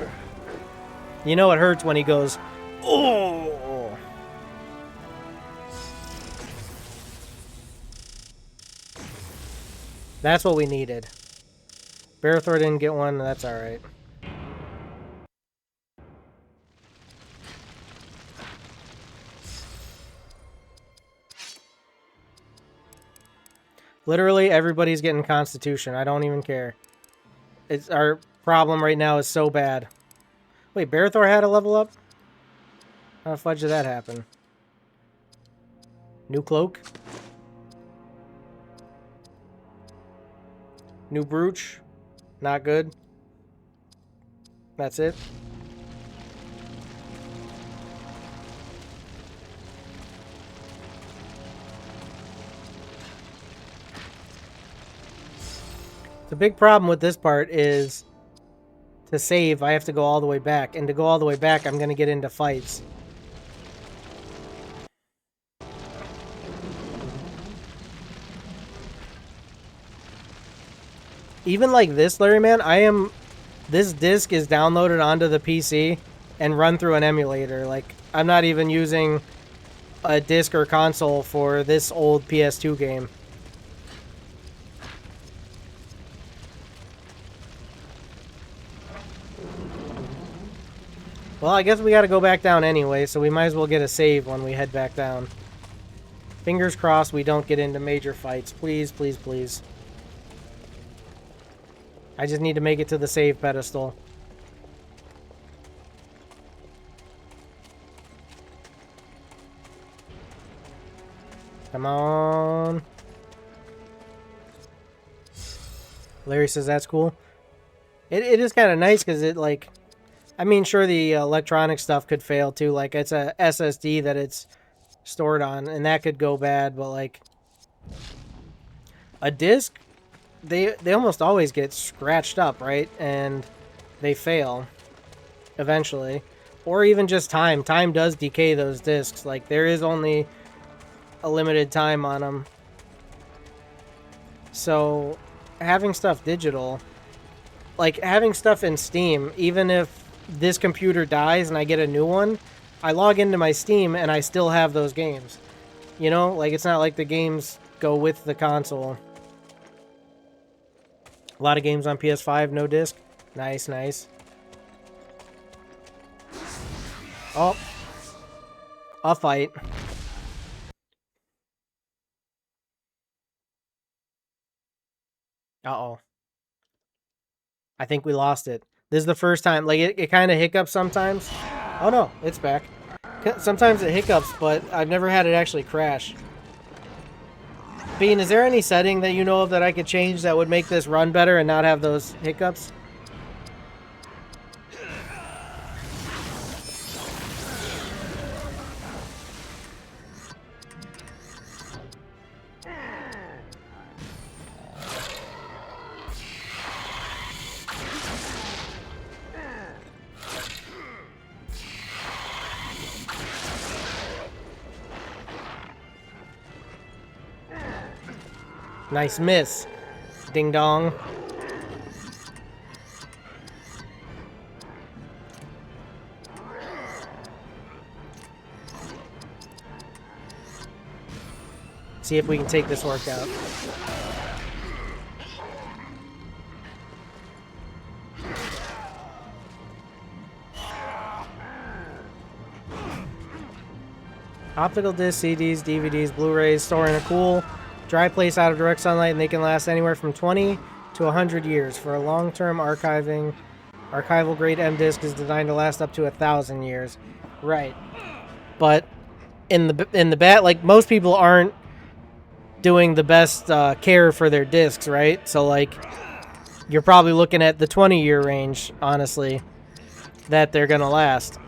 You know it hurts when he goes, ooh. That's what we needed. Barathor didn't get one, that's alright. Literally everybody's getting Constitution. I don't even care. It's our problem right now is so bad. Wait, Barathor had a level up? How the fudge did that happen? New cloak? New brooch? Not good. That's it. The big problem with this part is to save, I have to go all the way back. And to go all the way back, I'm going to get into fights. Even like this, Larry Man, this disc is downloaded onto the PC and run through an emulator. Like, I'm not even using a disc or console for this old PS2 game. Well, I guess we gotta go back down anyway, so we might as well get a save when we head back down. Fingers crossed we don't get into major fights. Please, please, please. I just need to make it to the save pedestal. Come on. Larry says that's cool. It is kind of nice because it, like... I mean, sure, the electronic stuff could fail too. Like, it's a SSD that it's stored on, and that could go bad, but, like... A disk, they almost always get scratched up, right? And they fail eventually. Or even just time. Time does decay those disks. Like, there is only a limited time on them. So, having stuff digital, like having stuff in Steam, even if this computer dies and I get a new one, I log into my Steam and I still have those games. You know, like it's not like the games go with the console. A lot of games on PS5, no disc. Nice, nice. Oh. A fight. Uh-oh. I think we lost it. This is the first time. Like, it kind of hiccups sometimes. Oh, no. It's back. Sometimes it hiccups, but I've never had it actually crash. Bean, is there any setting that you know of that I could change that would make this run better and not have those hiccups? Nice miss. Ding dong. See if we can take this workout. Optical discs, CDs, DVDs, Blu-rays, store in a cool, dry place out of direct sunlight, and they can last anywhere from 20 to 100 years. For a long-term archival grade M disc is designed to last up to 1,000 years. Right. But in the bat, like most people aren't doing the best care for their discs, right? So like you're probably looking at the 20-year range, honestly, that they're gonna last.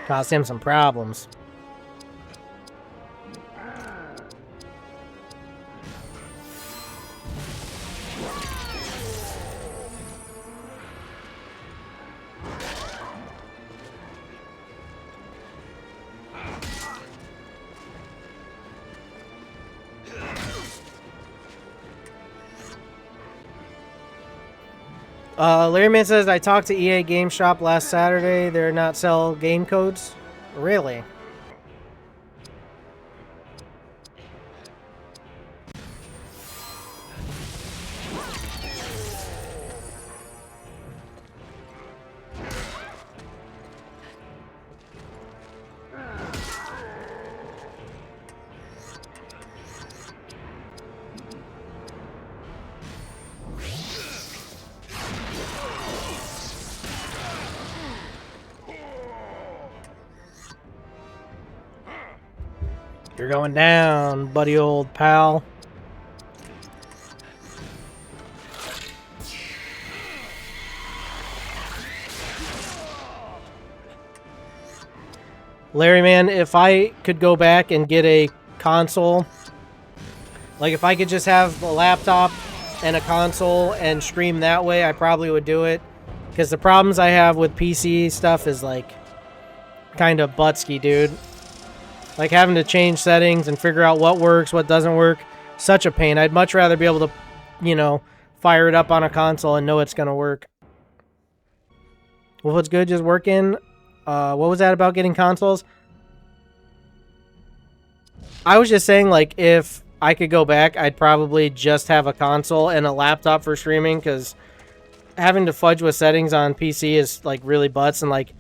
Caused him some problems. Larry Man says, I talked to EA Game Shop last Saturday. They're not sell game codes. Really? You're going down, buddy old pal. Larry, man, if I could go back and get a console, like if I could just have a laptop and a console and stream that way, I probably would do it. Because the problems I have with PC stuff is like kind of buttsky, dude. Like having to change settings and figure out what works, what doesn't work. Such a pain. I'd much rather be able to, you know, fire it up on a console and know it's going to work. Wolfwood's good, just working. What was that about getting consoles? I was just saying, like, if I could go back, I'd probably just have a console and a laptop for streaming, because having to fudge with settings on PC is, like, really butts, and, like,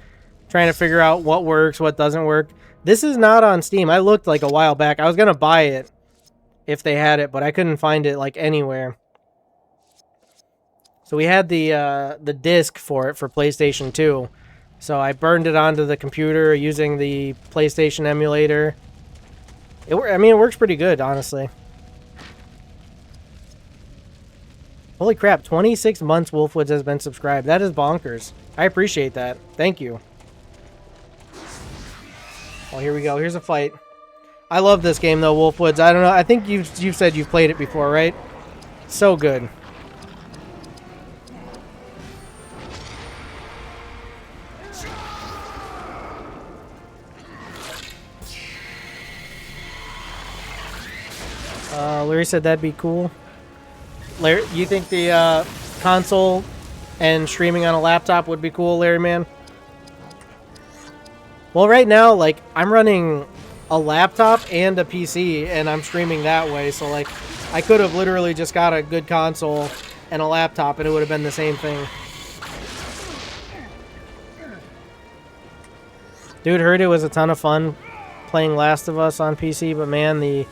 trying to figure out what works, what doesn't work. This is not on Steam. I looked, like, a while back. I was going to buy it if they had it, but I couldn't find it, like, anywhere. So we had the disc for it for PlayStation 2. So I burned it onto the computer using the PlayStation emulator. I mean, it works pretty good, honestly. Holy crap, 26 months Wolfwoods has been subscribed. That is bonkers. I appreciate that. Thank you. Oh, here we go. Here's a fight. I love this game, though, Wolfwoods. I don't know. I think you've said you've played it before, right? So good. Larry said that'd be cool. Larry, you think the console and streaming on a laptop would be cool, Larry man? Well, right now, like, I'm running a laptop and a PC, and I'm streaming that way. So, like, I could have literally just got a good console and a laptop, and it would have been the same thing. Dude, heard it was a ton of fun playing Last of Us on PC, but man, the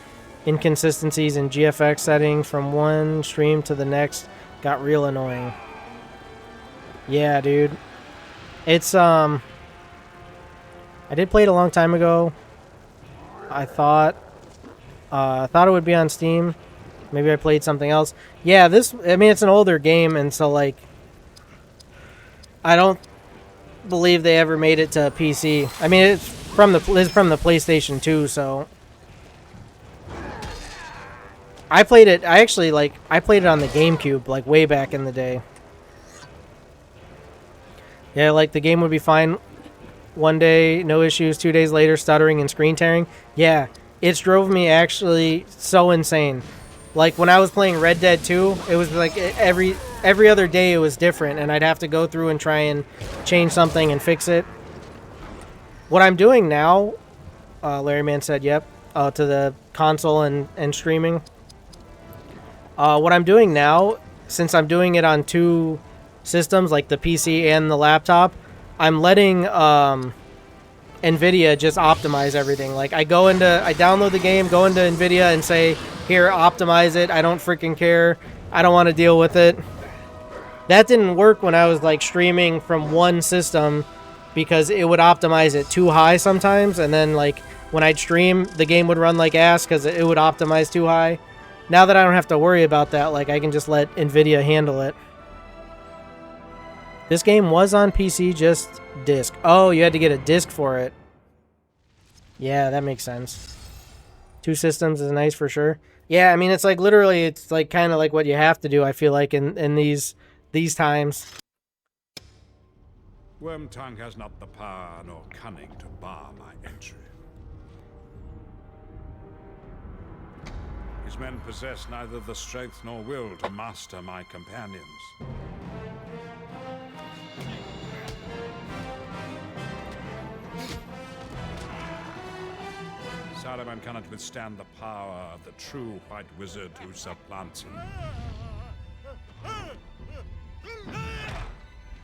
inconsistencies in GFX settings from one stream to the next got real annoying. Yeah, dude. It's, I did play it a long time ago. I thought it would be on Steam. Maybe I played something else. Yeah, I mean, it's an older game, and so, like, I don't believe they ever made it to PC. I mean, it's from the PlayStation 2, so I played it. I played it on the GameCube, like, way back in the day. Yeah, like, the game would be fine one day, no issues. 2 days later, stuttering and screen tearing. Yeah, it's drove me actually so insane. Like, when I was playing Red Dead 2, it was like every other day it was different, and I'd have to go through and try and change something and fix it. What I'm doing now, Larry Man said, yep, to the console and streaming. What I'm doing now, since I'm doing it on two systems, like the PC and the laptop, I'm letting NVIDIA just optimize everything. Like, I download the game, go into NVIDIA and say, here, optimize it. I don't freaking care. I don't want to deal with it. That didn't work when I was, like, streaming from one system, because it would optimize it too high sometimes, and then, like, when I'd stream, the game would run like ass because it would optimize too high. Now that I don't have to worry about that, like, I can just let NVIDIA handle it. This game was on PC, just disc. Oh, you had to get a disc for it. Yeah, that makes sense. Two systems is nice for sure. Yeah, I mean, it's like literally, it's like kind of like what you have to do, I feel like, in these times. Wormtongue has not the power nor cunning to bar my entry. His men possess neither the strength nor will to master my companions. Saruman cannot withstand the power of the true white wizard who supplants him.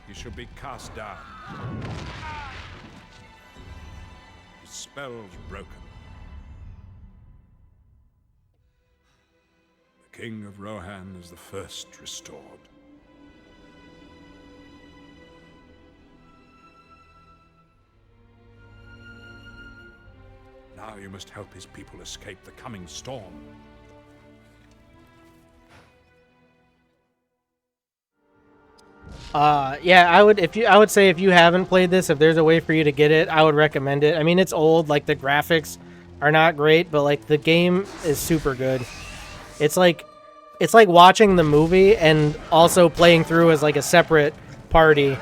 He should be cast down. His spells broken. The King of Rohan is the first restored. Now you must help his people escape the coming storm. Yeah, I would say if you haven't played this, if there's a way for you to get it, I would recommend it. I mean, it's old, like the graphics are not great, but like the game is super good. It's like watching the movie and also playing through as like a separate party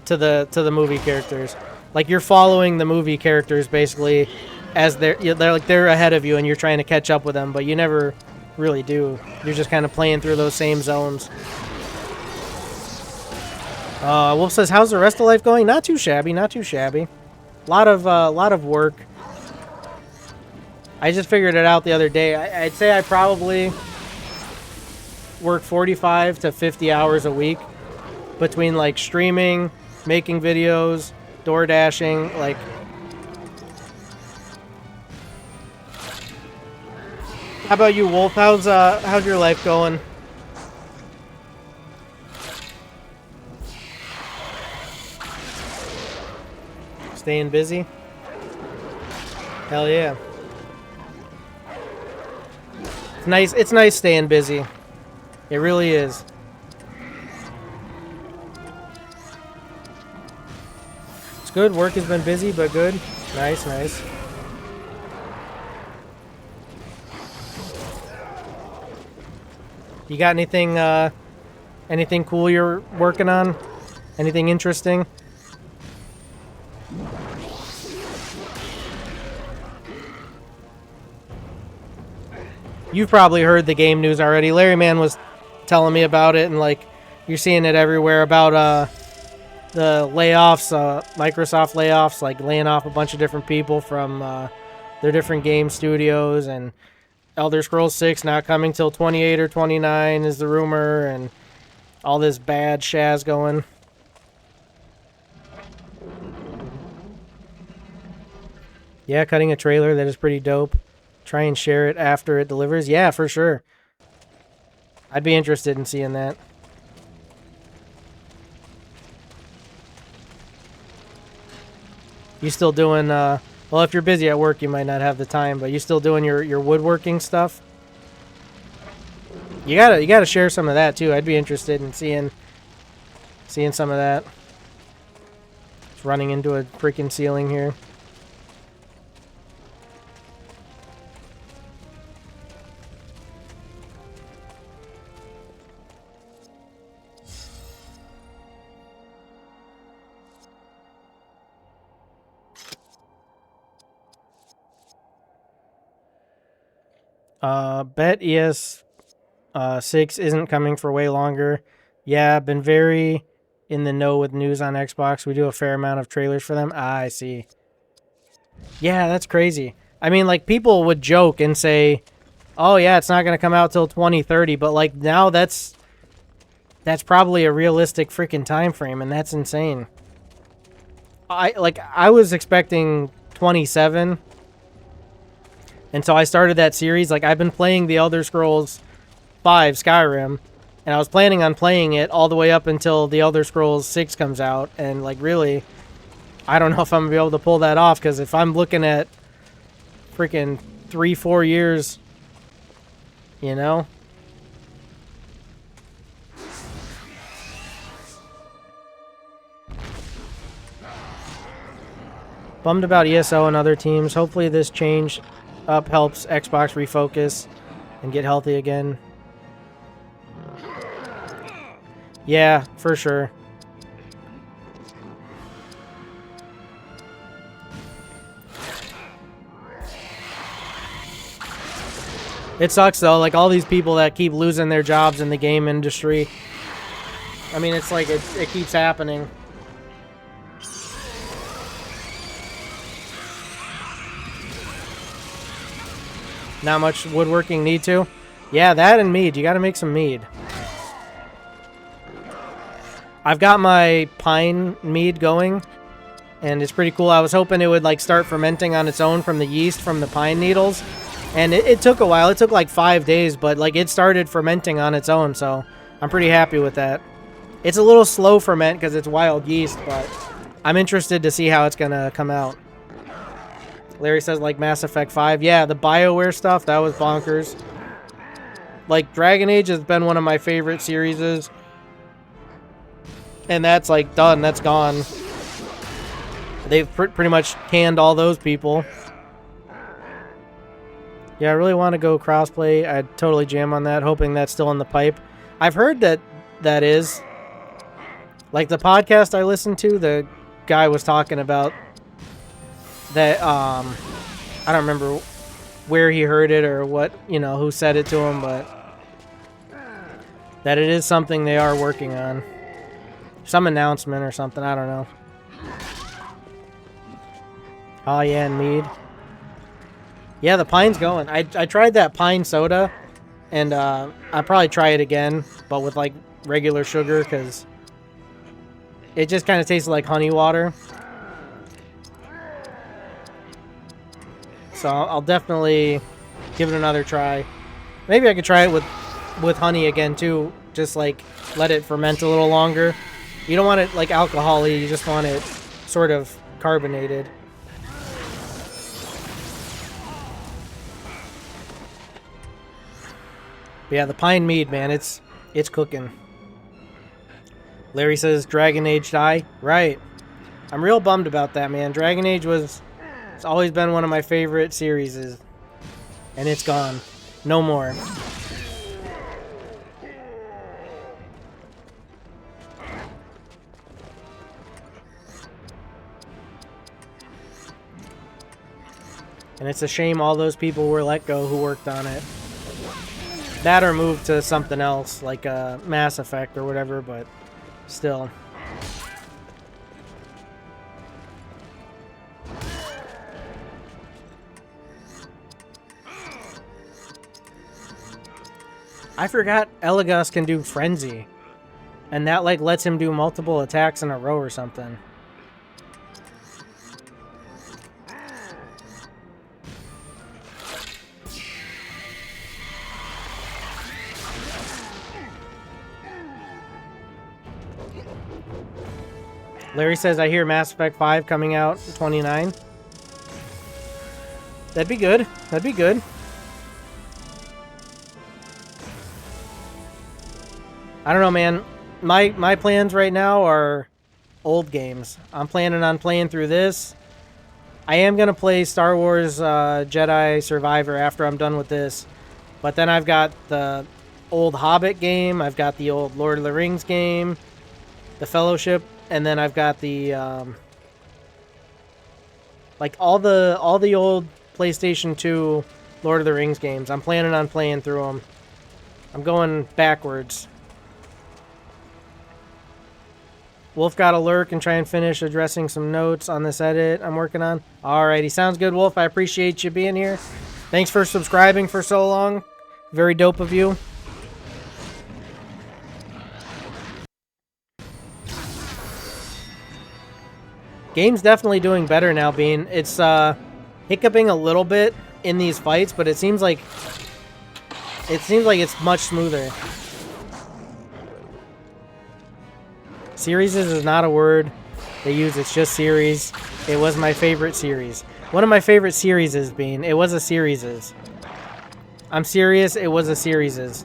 to the movie characters. Like, you're following the movie characters basically as they're ahead of you, and you're trying to catch up with them, but you never really do. You're just kind of playing through those same zones. Wolf says, how's the rest of life going? Not too shabby, not too shabby. Lot of work. I just figured it out the other day. I'd say I probably work 45 to 50 hours a week between like streaming, making videos, door dashing, like. How about you, Wolf? How's your life going? Staying busy? Hell yeah. It's nice staying busy. It really is. It's good. Work has been busy, but good. Nice, nice. You got anything cool you're working on? Anything interesting? You've probably heard the game news already. Larry Man was telling me about it, and like you're seeing it everywhere about the layoffs, Microsoft layoffs, like laying off a bunch of different people from their different game studios, and Elder Scrolls 6 not coming till 28 or 29 is the rumor, and all this bad shaz going. Yeah, cutting a trailer, that is pretty dope. Try and share it after it delivers. Yeah, for sure. I'd be interested in seeing that. You still doing, well, if you're busy at work, you might not have the time, but you still doing your woodworking stuff? You gotta share some of that, too. I'd be interested in seeing some of that. Just running into a freaking ceiling here. Bet ES 6 isn't coming for way longer. Yeah, I've been very in the know with news on Xbox. We do a fair amount of trailers for them. Ah, I see. Yeah, that's crazy. I mean, like, people would joke and say, oh, yeah, it's not going to come out till 2030. But, like, now that's probably a realistic freaking time frame, and that's insane. I was expecting 27. And so I started that series. Like, I've been playing the Elder Scrolls 5 Skyrim, and I was planning on playing it all the way up until the Elder Scrolls 6 comes out. And, like, really, I don't know if I'm going to be able to pull that off, because if I'm looking at freaking 3-4 years, you know? Bummed about ESO and other teams. Hopefully this change up helps Xbox refocus and get healthy again. Yeah, for sure. It sucks though, like all these people that keep losing their jobs in the game industry. I mean, it's like it keeps happening. Not much woodworking need to? Yeah, that and mead. You gotta make some mead. I've got my pine mead going, and it's pretty cool. I was hoping it would like start fermenting on its own from the yeast from the pine needles, and it took a while. It took like 5 days, but like it started fermenting on its own, so I'm pretty happy with that. It's a little slow ferment because it's wild yeast, but I'm interested to see how it's gonna come out. Larry says like Mass Effect 5. Yeah, the BioWare stuff, that was bonkers. Like, Dragon Age has been one of my favorite series. And that's like done, that's gone. They've pretty much canned all those people. Yeah, I really want to go crossplay. I'd totally jam on that, hoping that's still in the pipe. I've heard that is. Like the podcast I listened to, the guy was talking about that, I don't remember where he heard it or what, you know, who said it to him, but that it is something they are working on. some announcement or something. I don't know. Oh yeah, and mead. Yeah, the pine's going. I tried that pine soda, and I'll probably try it again, but with like regular sugar, because it just kind of tastes like honey water. So I'll definitely give it another try. Maybe I could try it with honey again too. Just like let it ferment a little longer. You don't want it like alcohol-y, you just want it sort of carbonated. But yeah, the pine mead, man, it's cooking. Larry says Dragon Age die. Right. I'm real bummed about that, man. Dragon Age it's always been one of my favorite series, and it's gone. No more. And it's a shame all those people were let go who worked on it. That or moved to something else, like Mass Effect or whatever, but still. I forgot Elagos can do Frenzy. And that like lets him do multiple attacks in a row or something. Larry says, I hear Mass Effect 5 coming out 29. That'd be good. That'd be good. I don't know, man. My plans right now are old games. I'm planning on playing through this. I am going to play Star Wars Jedi Survivor after I'm done with this. But then I've got the old Hobbit game. I've got the old Lord of the Rings game. The Fellowship. And then I've got the like all the old PlayStation 2 Lord of the Rings games. I'm planning on playing through them. I'm going backwards. Wolf got a lurk and try and finish addressing some notes on this edit I'm working on. Alrighty, sounds good, Wolf. I appreciate you being here. Thanks for subscribing for so long. Very dope of you. Game's definitely doing better now, Bean. It's hiccuping a little bit in these fights, but it seems like it's much smoother. Series is not a word they use, it's just series. It was my favorite series. One of my favorite series is Bean. It was a series. I'm serious, it was a series.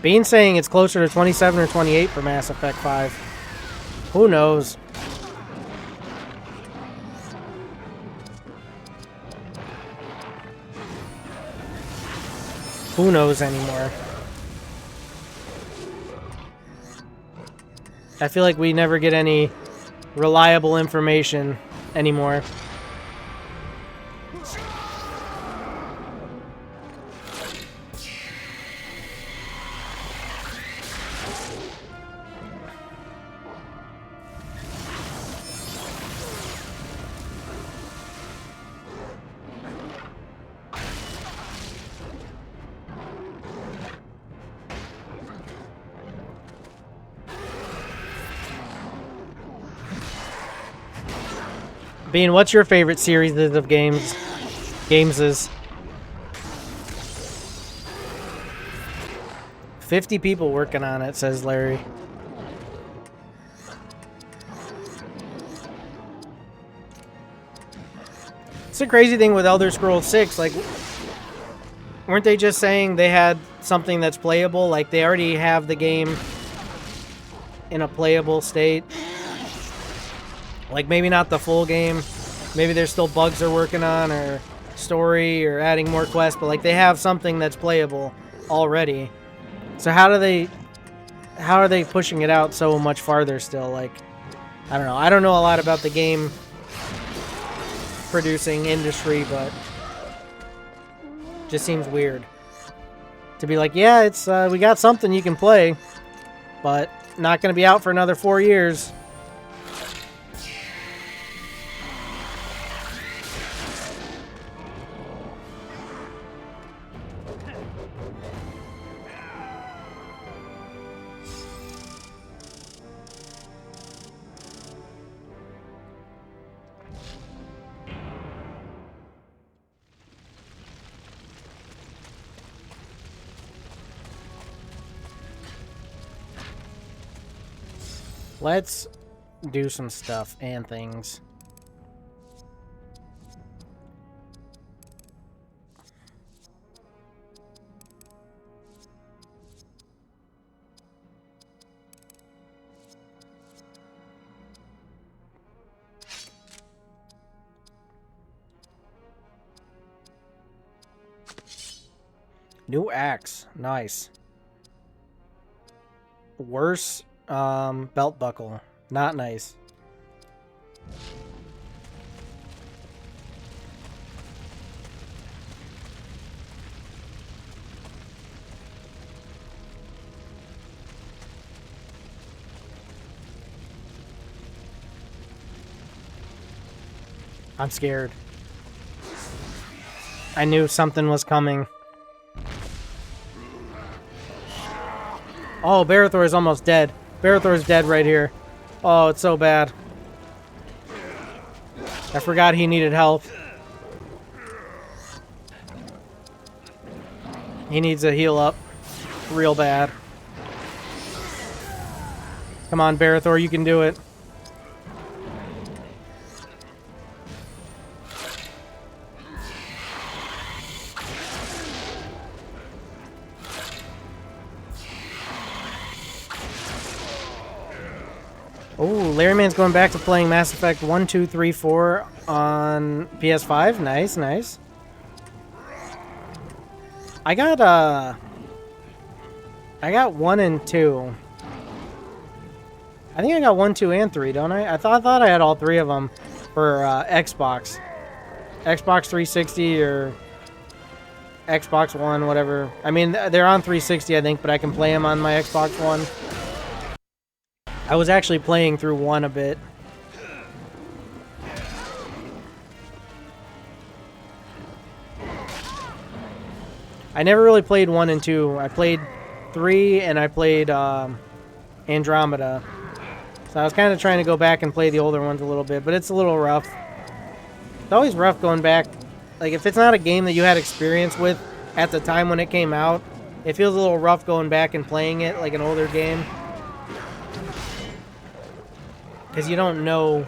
Bean's saying it's closer to 27 or 28 for Mass Effect 5. Who knows? Who knows anymore? I feel like we never get any reliable information anymore. Bean, what's your favorite series of games? Gameses. 50 people working on it, says Larry. It's a crazy thing with Elder Scrolls 6. Like, weren't they just saying they had something that's playable? Like, they already have the game in a playable state. Like, maybe not the full game. Maybe there's still bugs they're working on, or story, or adding more quests, but like they have something that's playable already. So how are they pushing it out so much farther still? Like, I don't know. I don't know a lot about the game producing industry, but just seems weird to be like, yeah, it's we got something you can play, but not going to be out for another 4 years. Let's do some stuff and things. New axe. Nice. Worse belt buckle. Not nice. I'm scared. I knew something was coming. Oh, Barathor is almost dead. Barathor's dead right here. Oh, it's so bad. I forgot he needed help. He needs a heal up real bad. Come on, Barathor, you can do it. Oh, Larry Man's going back to playing Mass Effect 1, 2, 3, 4 on PS5. Nice, nice. I got 1 and 2. I think I got 1, 2, and 3, don't I? I thought I had all 3 of them for Xbox. Xbox 360 or Xbox One, whatever. I mean, they're on 360, I think, but I can play them on my Xbox One. I was actually playing through 1 a bit. I never really played 1 and 2. I played 3 and I played Andromeda. So I was kind of trying to go back and play the older ones a little bit, but it's a little rough. It's always rough going back. Like, if it's not a game that you had experience with at the time when it came out, it feels a little rough going back and playing it like an older game. Because you don't know,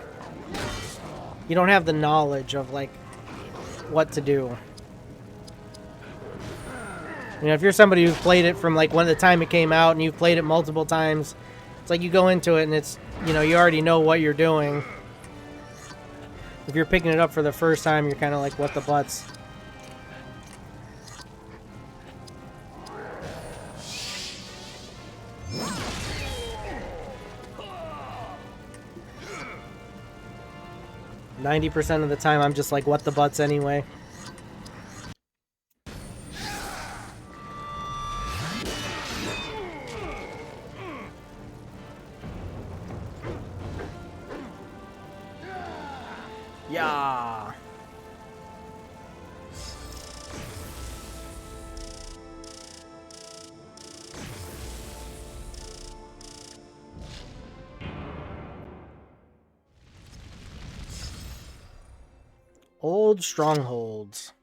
you don't have the knowledge of, like, what to do. You know, if you're somebody who's played it from, like, when the time it came out and you've played it multiple times, it's like you go into it and it's, you know, you already know what you're doing. If you're picking it up for the first time, you're kind of like, what the butts? %90 of the time, I'm just like, what the butts anyway. Yeah. Old strongholds.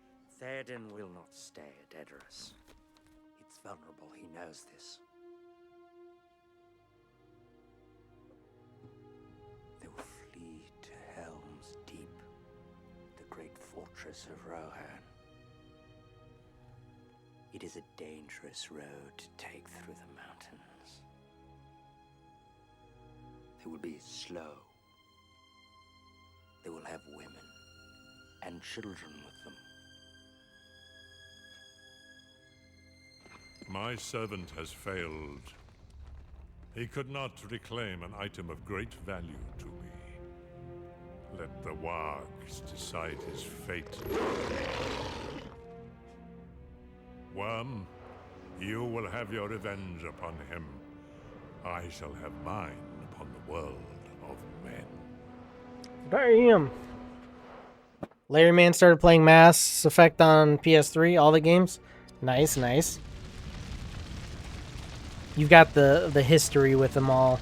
Theoden will not stay at Edoras. It's vulnerable, he knows this. They will flee to Helm's Deep, the great fortress of Rohan. It is a dangerous road to take through the mountains. They will be slow. They will have women and children with them. My servant has failed. He could not reclaim an item of great value to me. let the wargs decide his fate. Worm, you will have your revenge upon him. I shall have mine upon the world of men. Damn. Larry Man started playing Mass Effect on PS3, all the games. Nice, nice. You've got the history with them all.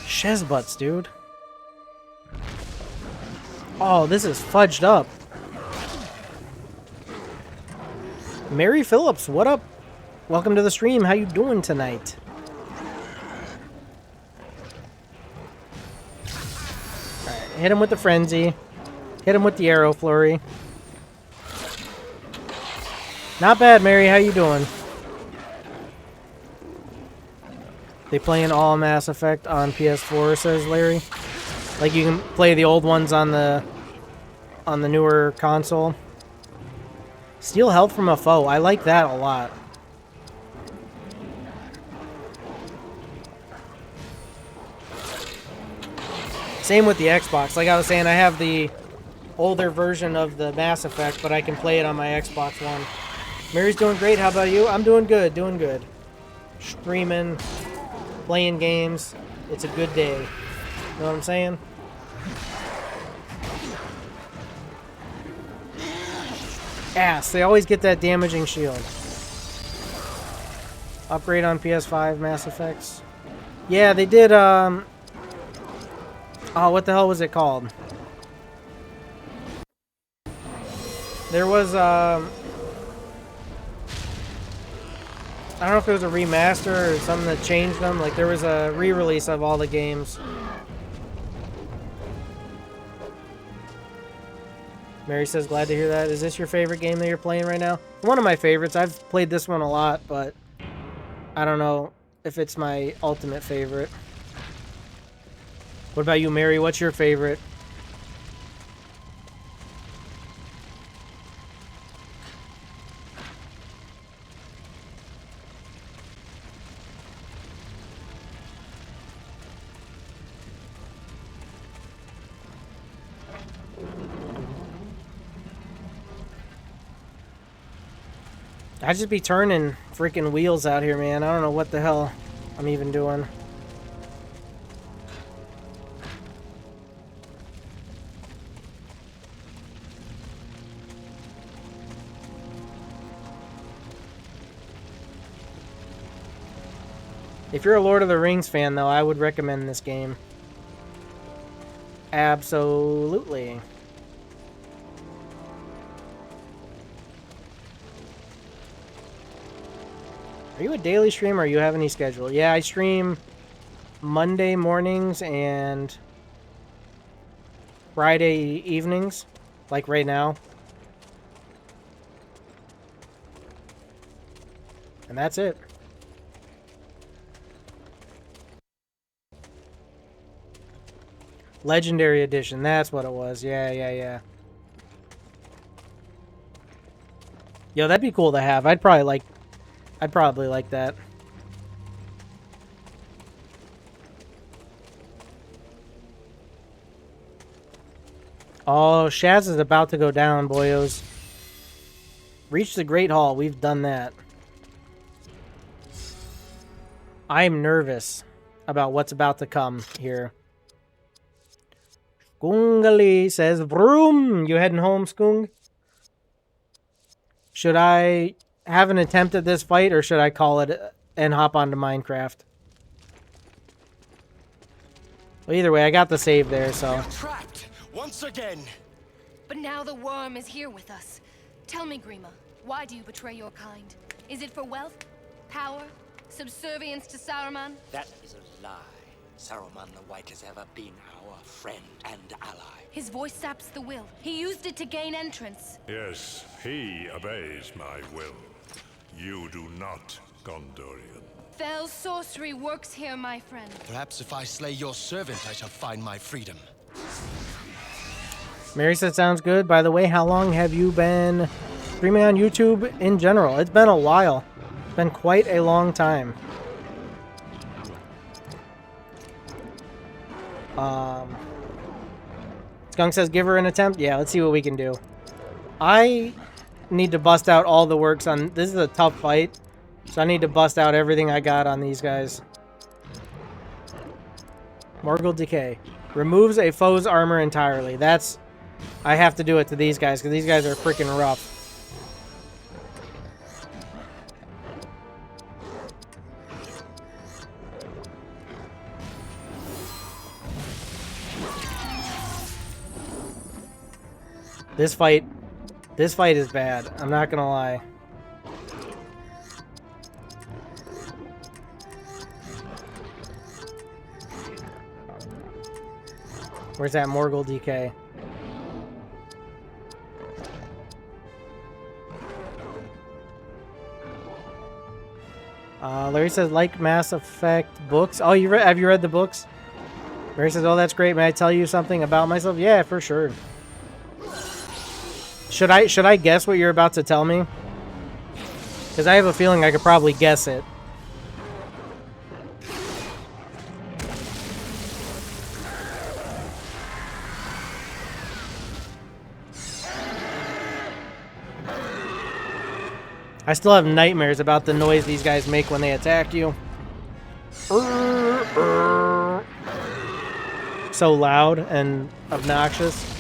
Shezbutts, dude. Oh, this is fudged up. Mary Phillips, what up? Welcome to the stream. How you doing tonight? Alright, hit him with the frenzy. Hit him with the arrow flurry. Not bad, Mary. How you doing? They playing all Mass Effect on PS4, says Larry. Like you can play the old ones on the newer console. Steal health from a foe. I like that a lot. Same with the Xbox. Like I was saying, I have the older version of the Mass Effect, but I can play it on my Xbox One. Mary's doing great. How about you? I'm doing good. Doing good. Streaming, playing games. It's a good day. You know what I'm saying? Ass. They always get that damaging shield. Upgrade on PS5 Mass Effects. Yeah, they did, oh, what the hell was it called? There was, I don't know if it was a remaster or something that changed them. Like, there was a re-release of all the games. Mary says, glad to hear that. Is this your favorite game that you're playing right now? One of my favorites. I've played this one a lot, but I don't know if it's my ultimate favorite. What about you, Mary? What's your favorite? I just be turning freaking wheels out here, man. I don't know what the hell I'm even doing. If you're a Lord of the Rings fan, though, I would recommend this game. Absolutely. Are you a daily streamer or you have any schedule? Yeah, I stream Monday mornings and Friday evenings, like right now. And that's it. Legendary Edition, that's what it was. Yeah. Yo, that'd be cool to have. I'd probably like that. Oh, Shaz is about to go down, boyos. Reach the Great Hall. We've done that. I'm nervous about what's about to come here. Skungali says, vroom! You heading home, Skung? Should I have an attempt at this fight, or should I call it and hop onto Minecraft? Well, either way, I got the save there, so. Trapped once again. But now the worm is here with us. Tell me, Grima, why do you betray your kind? Is it for wealth, power, subservience to Saruman? That is a lie. Saruman the White has ever been our friend and ally. His voice saps the will. He used it to gain entrance. Yes, he obeys my will. You do not, Gondorian. Fell sorcery works here, my friend. Perhaps if I slay your servant, I shall find my freedom. Mary said, sounds good. By the way, how long have you been streaming on YouTube in general? It's been a while. It's been quite a long time. Skunk says give her an attempt. Yeah, let's see what we can do. I need to bust out all the works on... This is a tough fight. So I need to bust out everything I got on these guys. Morgul Decay. Removes a foe's armor entirely. That's... I have to do it to these guys, because these guys are freaking rough. This fight is bad. I'm not gonna lie. Where's that Morgul DK? Larry says, like Mass Effect books. Oh, have you read the books? Larry says, oh, that's great. May I tell you something about myself? Yeah, for sure. Should I guess what you're about to tell me? Because I have a feeling I could probably guess it. I still have nightmares about the noise these guys make when they attack you. So loud and obnoxious.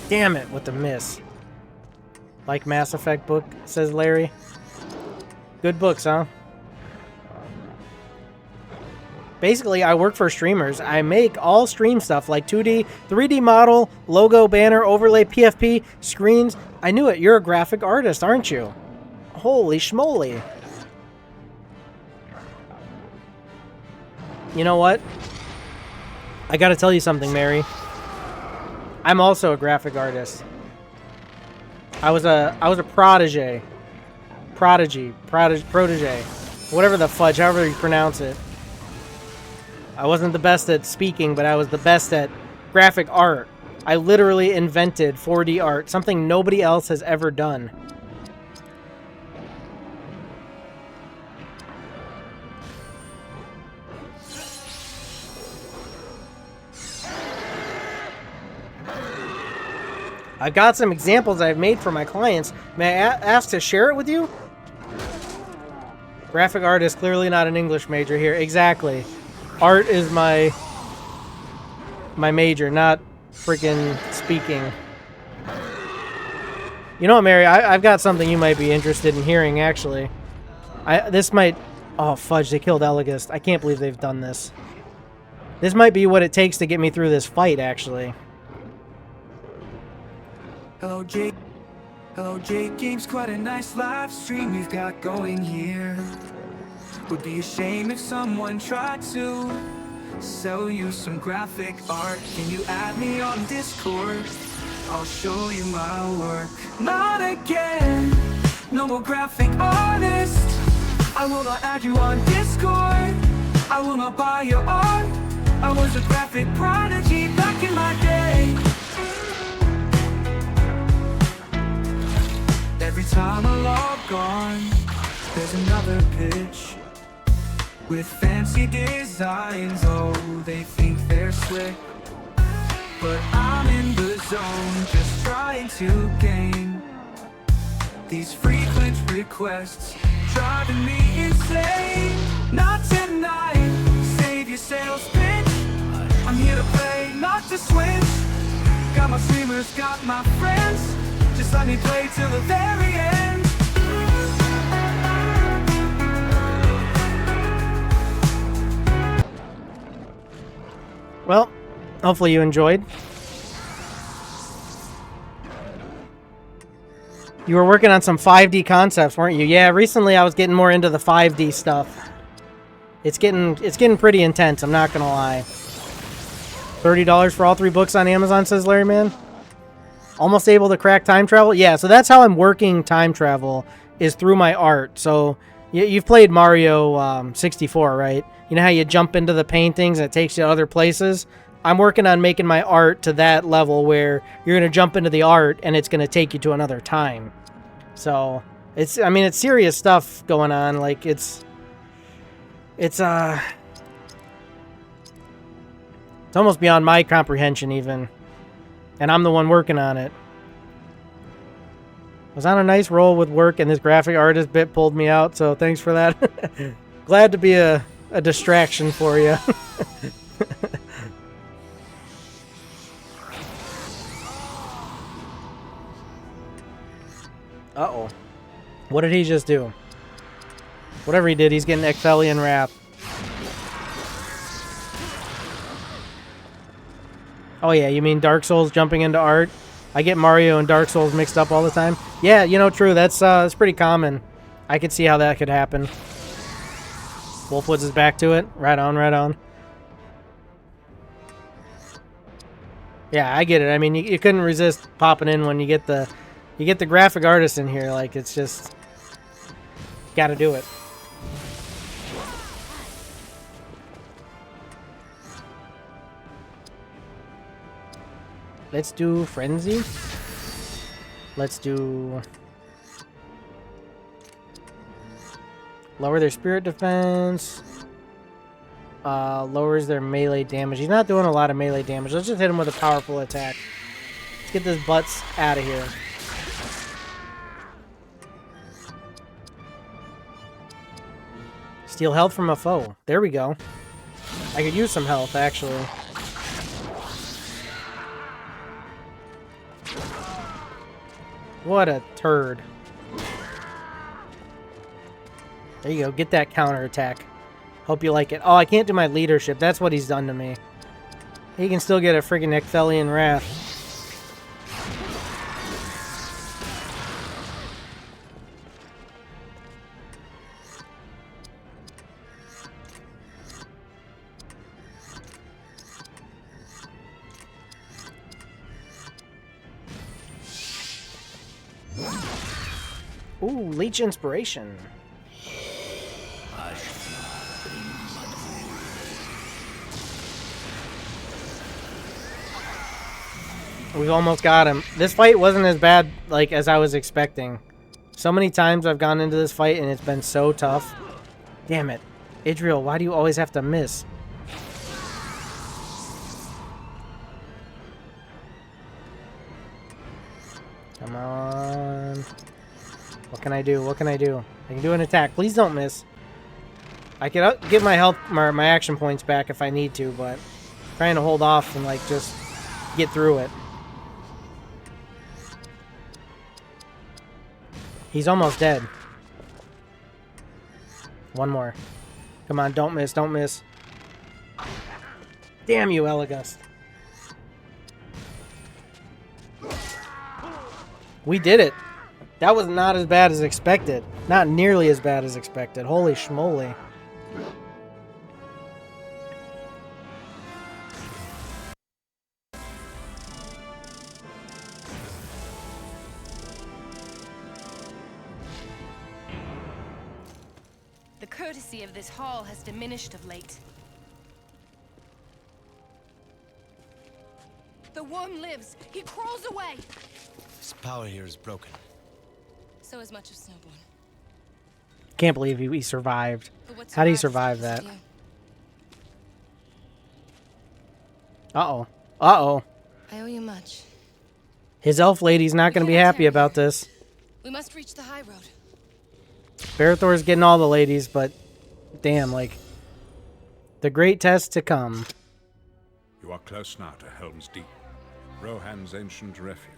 Damn it, with the miss. Like Mass Effect book, says Larry. Good books, huh? Basically, I work for streamers. I make all stream stuff like 2D, 3D model, logo, banner, overlay, PFP, screens. I knew it. You're a graphic artist, aren't you? Holy schmoly. You know what? I gotta tell you something, Mary. I'm also a graphic artist. I was a protege. Protege. Whatever the fudge, however you pronounce it. I wasn't the best at speaking, but I was the best at graphic art. I literally invented 4D art, something nobody else has ever done. I've got some examples I've made for my clients. May I ask to share it with you? Graphic artist, clearly not an English major here. Exactly. Art is my major, not freaking speaking. You know what, Mary? I've got something you might be interested in hearing, actually. This might... Oh, fudge, they killed Eligist. I can't believe they've done this. This might be what it takes to get me through this fight, actually. Hello, Jake. Hello, Jake Games. Quite a nice live stream we've got going here. Would be a shame if someone tried to sell you some graphic art. Can you add me on Discord? I'll show you my work. Not again. No more graphic artist. I will not add you on Discord. I will not buy your art. I was a graphic prodigy back in my day. Every time I log on, there's another pitch with fancy designs. Oh, they think they're slick, but I'm in the zone, just trying to gain these frequent requests, driving me insane. Not tonight, save your sales pitch. I'm here to play, not to switch. Got my streamers, got my friends. Just let me play till the very end. Well, hopefully you enjoyed. You were working on some 5D concepts, weren't you? Yeah, recently I was getting more into the 5D stuff. It's getting pretty intense, I'm not gonna lie. $30 for all 3 books on Amazon, says Larry Man. Almost able to crack time travel? Yeah, so that's how I'm working time travel, is through my art. So, you've played Mario 64, right? you know how you jump into the paintings and it takes you to other places? I'm working on making my art to that level where you're going to jump into the art and it's going to take you to another time. So, it's serious stuff going on. Like, it's almost beyond my comprehension even. And I'm the one working on it. I was on a nice roll with work and this graphic artist bit pulled me out, so thanks for that. Glad to be a distraction for you. Uh-oh. What did he just do? Whatever he did, he's getting Ecthelian Wrath. Oh yeah, you mean Dark Souls jumping into art? I get Mario and Dark Souls mixed up all the time. Yeah, you know, true. That's pretty common. I could see how that could happen. Wolfwoods is back to it. Right on, right on. Yeah, I get it. I mean, you couldn't resist popping in when you get the graphic artist in here. Like, it's just got to do it. Let's do Frenzy. Let's do... Lower their spirit defense. Lowers their melee damage. He's not doing a lot of melee damage. Let's just hit him with a powerful attack. Let's get this butts out of here. Steal health from a foe. There we go. I could use some health, actually. What a turd. There you go. Get that counterattack. Hope you like it. Oh, I can't do my leadership. That's what he's done to me. He can still get a friggin' Ecthelian Wrath. Ooh, Leech Inspiration. We've almost got him. This fight wasn't as bad, like, as I was expecting. So many times I've gone into this fight and it's been so tough. Damn it. Idriel, why do you always have to miss? Come on. What can I do? What can I do? I can do an attack. Please don't miss. I can get my health, my action points back if I need to, but I'm trying to hold off and, like, just get through it. He's almost dead. One more. Come on, don't miss, don't miss. Damn you, Elegust. We did it. That was not as bad as expected. Not nearly as bad as expected. Holy schmoly. The courtesy of this hall has diminished of late. The worm lives. He crawls away. His power here is broken. So is much of Snowborn. Can't believe he survived. How did he survive that? Uh-oh. Uh-oh. I owe you much. His elf lady's not going to be happy about this. We must reach the high road. Barathor's getting all the ladies, but damn, like, the great test to come. You are close now to Helm's Deep, Rohan's ancient refuge.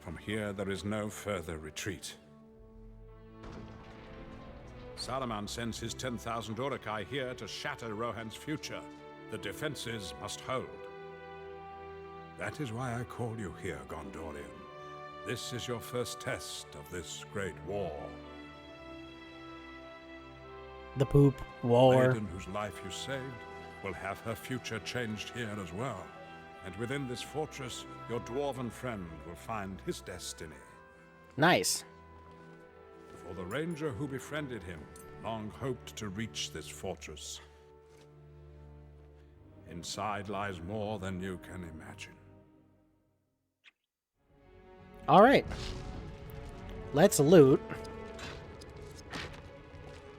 From here, there is no further retreat. Saruman sends his 10,000 Uruk-hai here to shatter Rohan's future. The defenses must hold. That is why I call you here, Gondorian. This is your first test of this great war. The poop war. The maiden whose life you saved will have her future changed here as well. And within this fortress, your dwarven friend will find his destiny. Nice. For the ranger who befriended him long hoped to reach this fortress. Inside lies more than you can imagine. All right. Let's loot.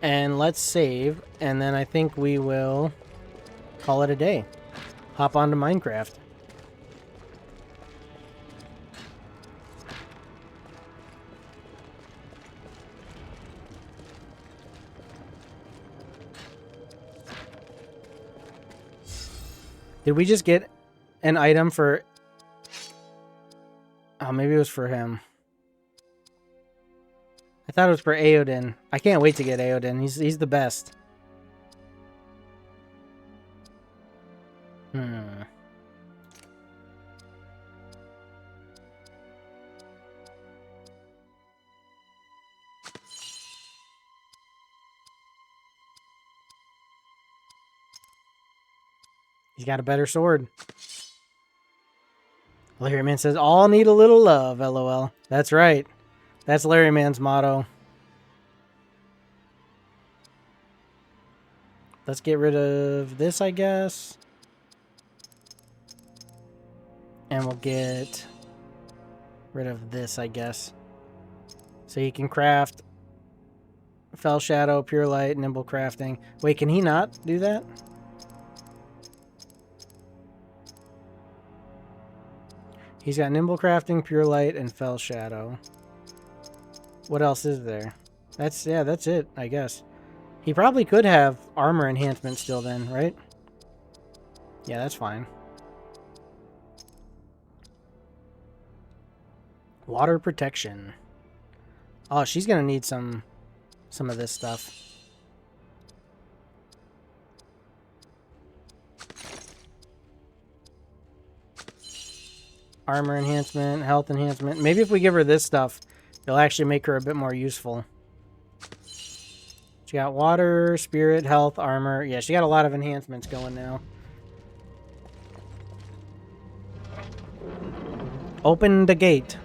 And let's save. And then I think we will call it a day. Hop onto Minecraft. Did we just get an item for... Oh, maybe it was for him. I thought it was for Aodin. I can't wait to get Aodin. He's the best. He's got a better sword. Larry Man says, all need a little love, LOL. That's right. That's Larry Man's motto. Let's get rid of this, I guess. And we'll get rid of this, I guess. So he can craft Fell Shadow, Pure Light, Nimble Crafting. Wait, can he not do that? He's got Nimble Crafting, Pure Light, and Fell Shadow. What else is there? That's it, I guess. He probably could have armor enhancement still then, right? Yeah, that's fine. Water protection. Oh, she's gonna need some of this stuff. Armor enhancement, health enhancement. Maybe if we give her this stuff, it'll actually make her a bit more useful. She got water, spirit, health, armor. Yeah, she got a lot of enhancements going now. Open the gate.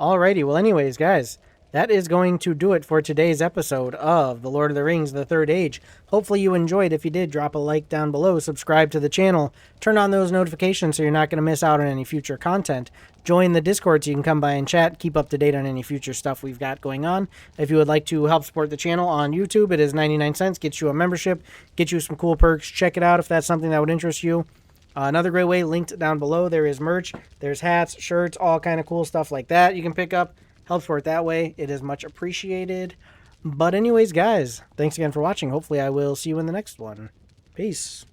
Alrighty, well anyways, guys, that is going to do it for today's episode of The Lord of the Rings, The Third Age. Hopefully you enjoyed. If you did, drop a like down below, subscribe to the channel, turn on those notifications so you're not going to miss out on any future content. Join the Discord so you can come by and chat, keep up to date on any future stuff we've got going on. If you would like to help support the channel on YouTube, it is 99 cents, gets you a membership, gets you some cool perks. Check it out if that's something that would interest you. Another great way, linked down below, there is merch. There's hats, shirts, all kind of cool stuff like that you can pick up. Help support that way. It is much appreciated. But anyways, guys, thanks again for watching. Hopefully I will see you in the next one. Peace.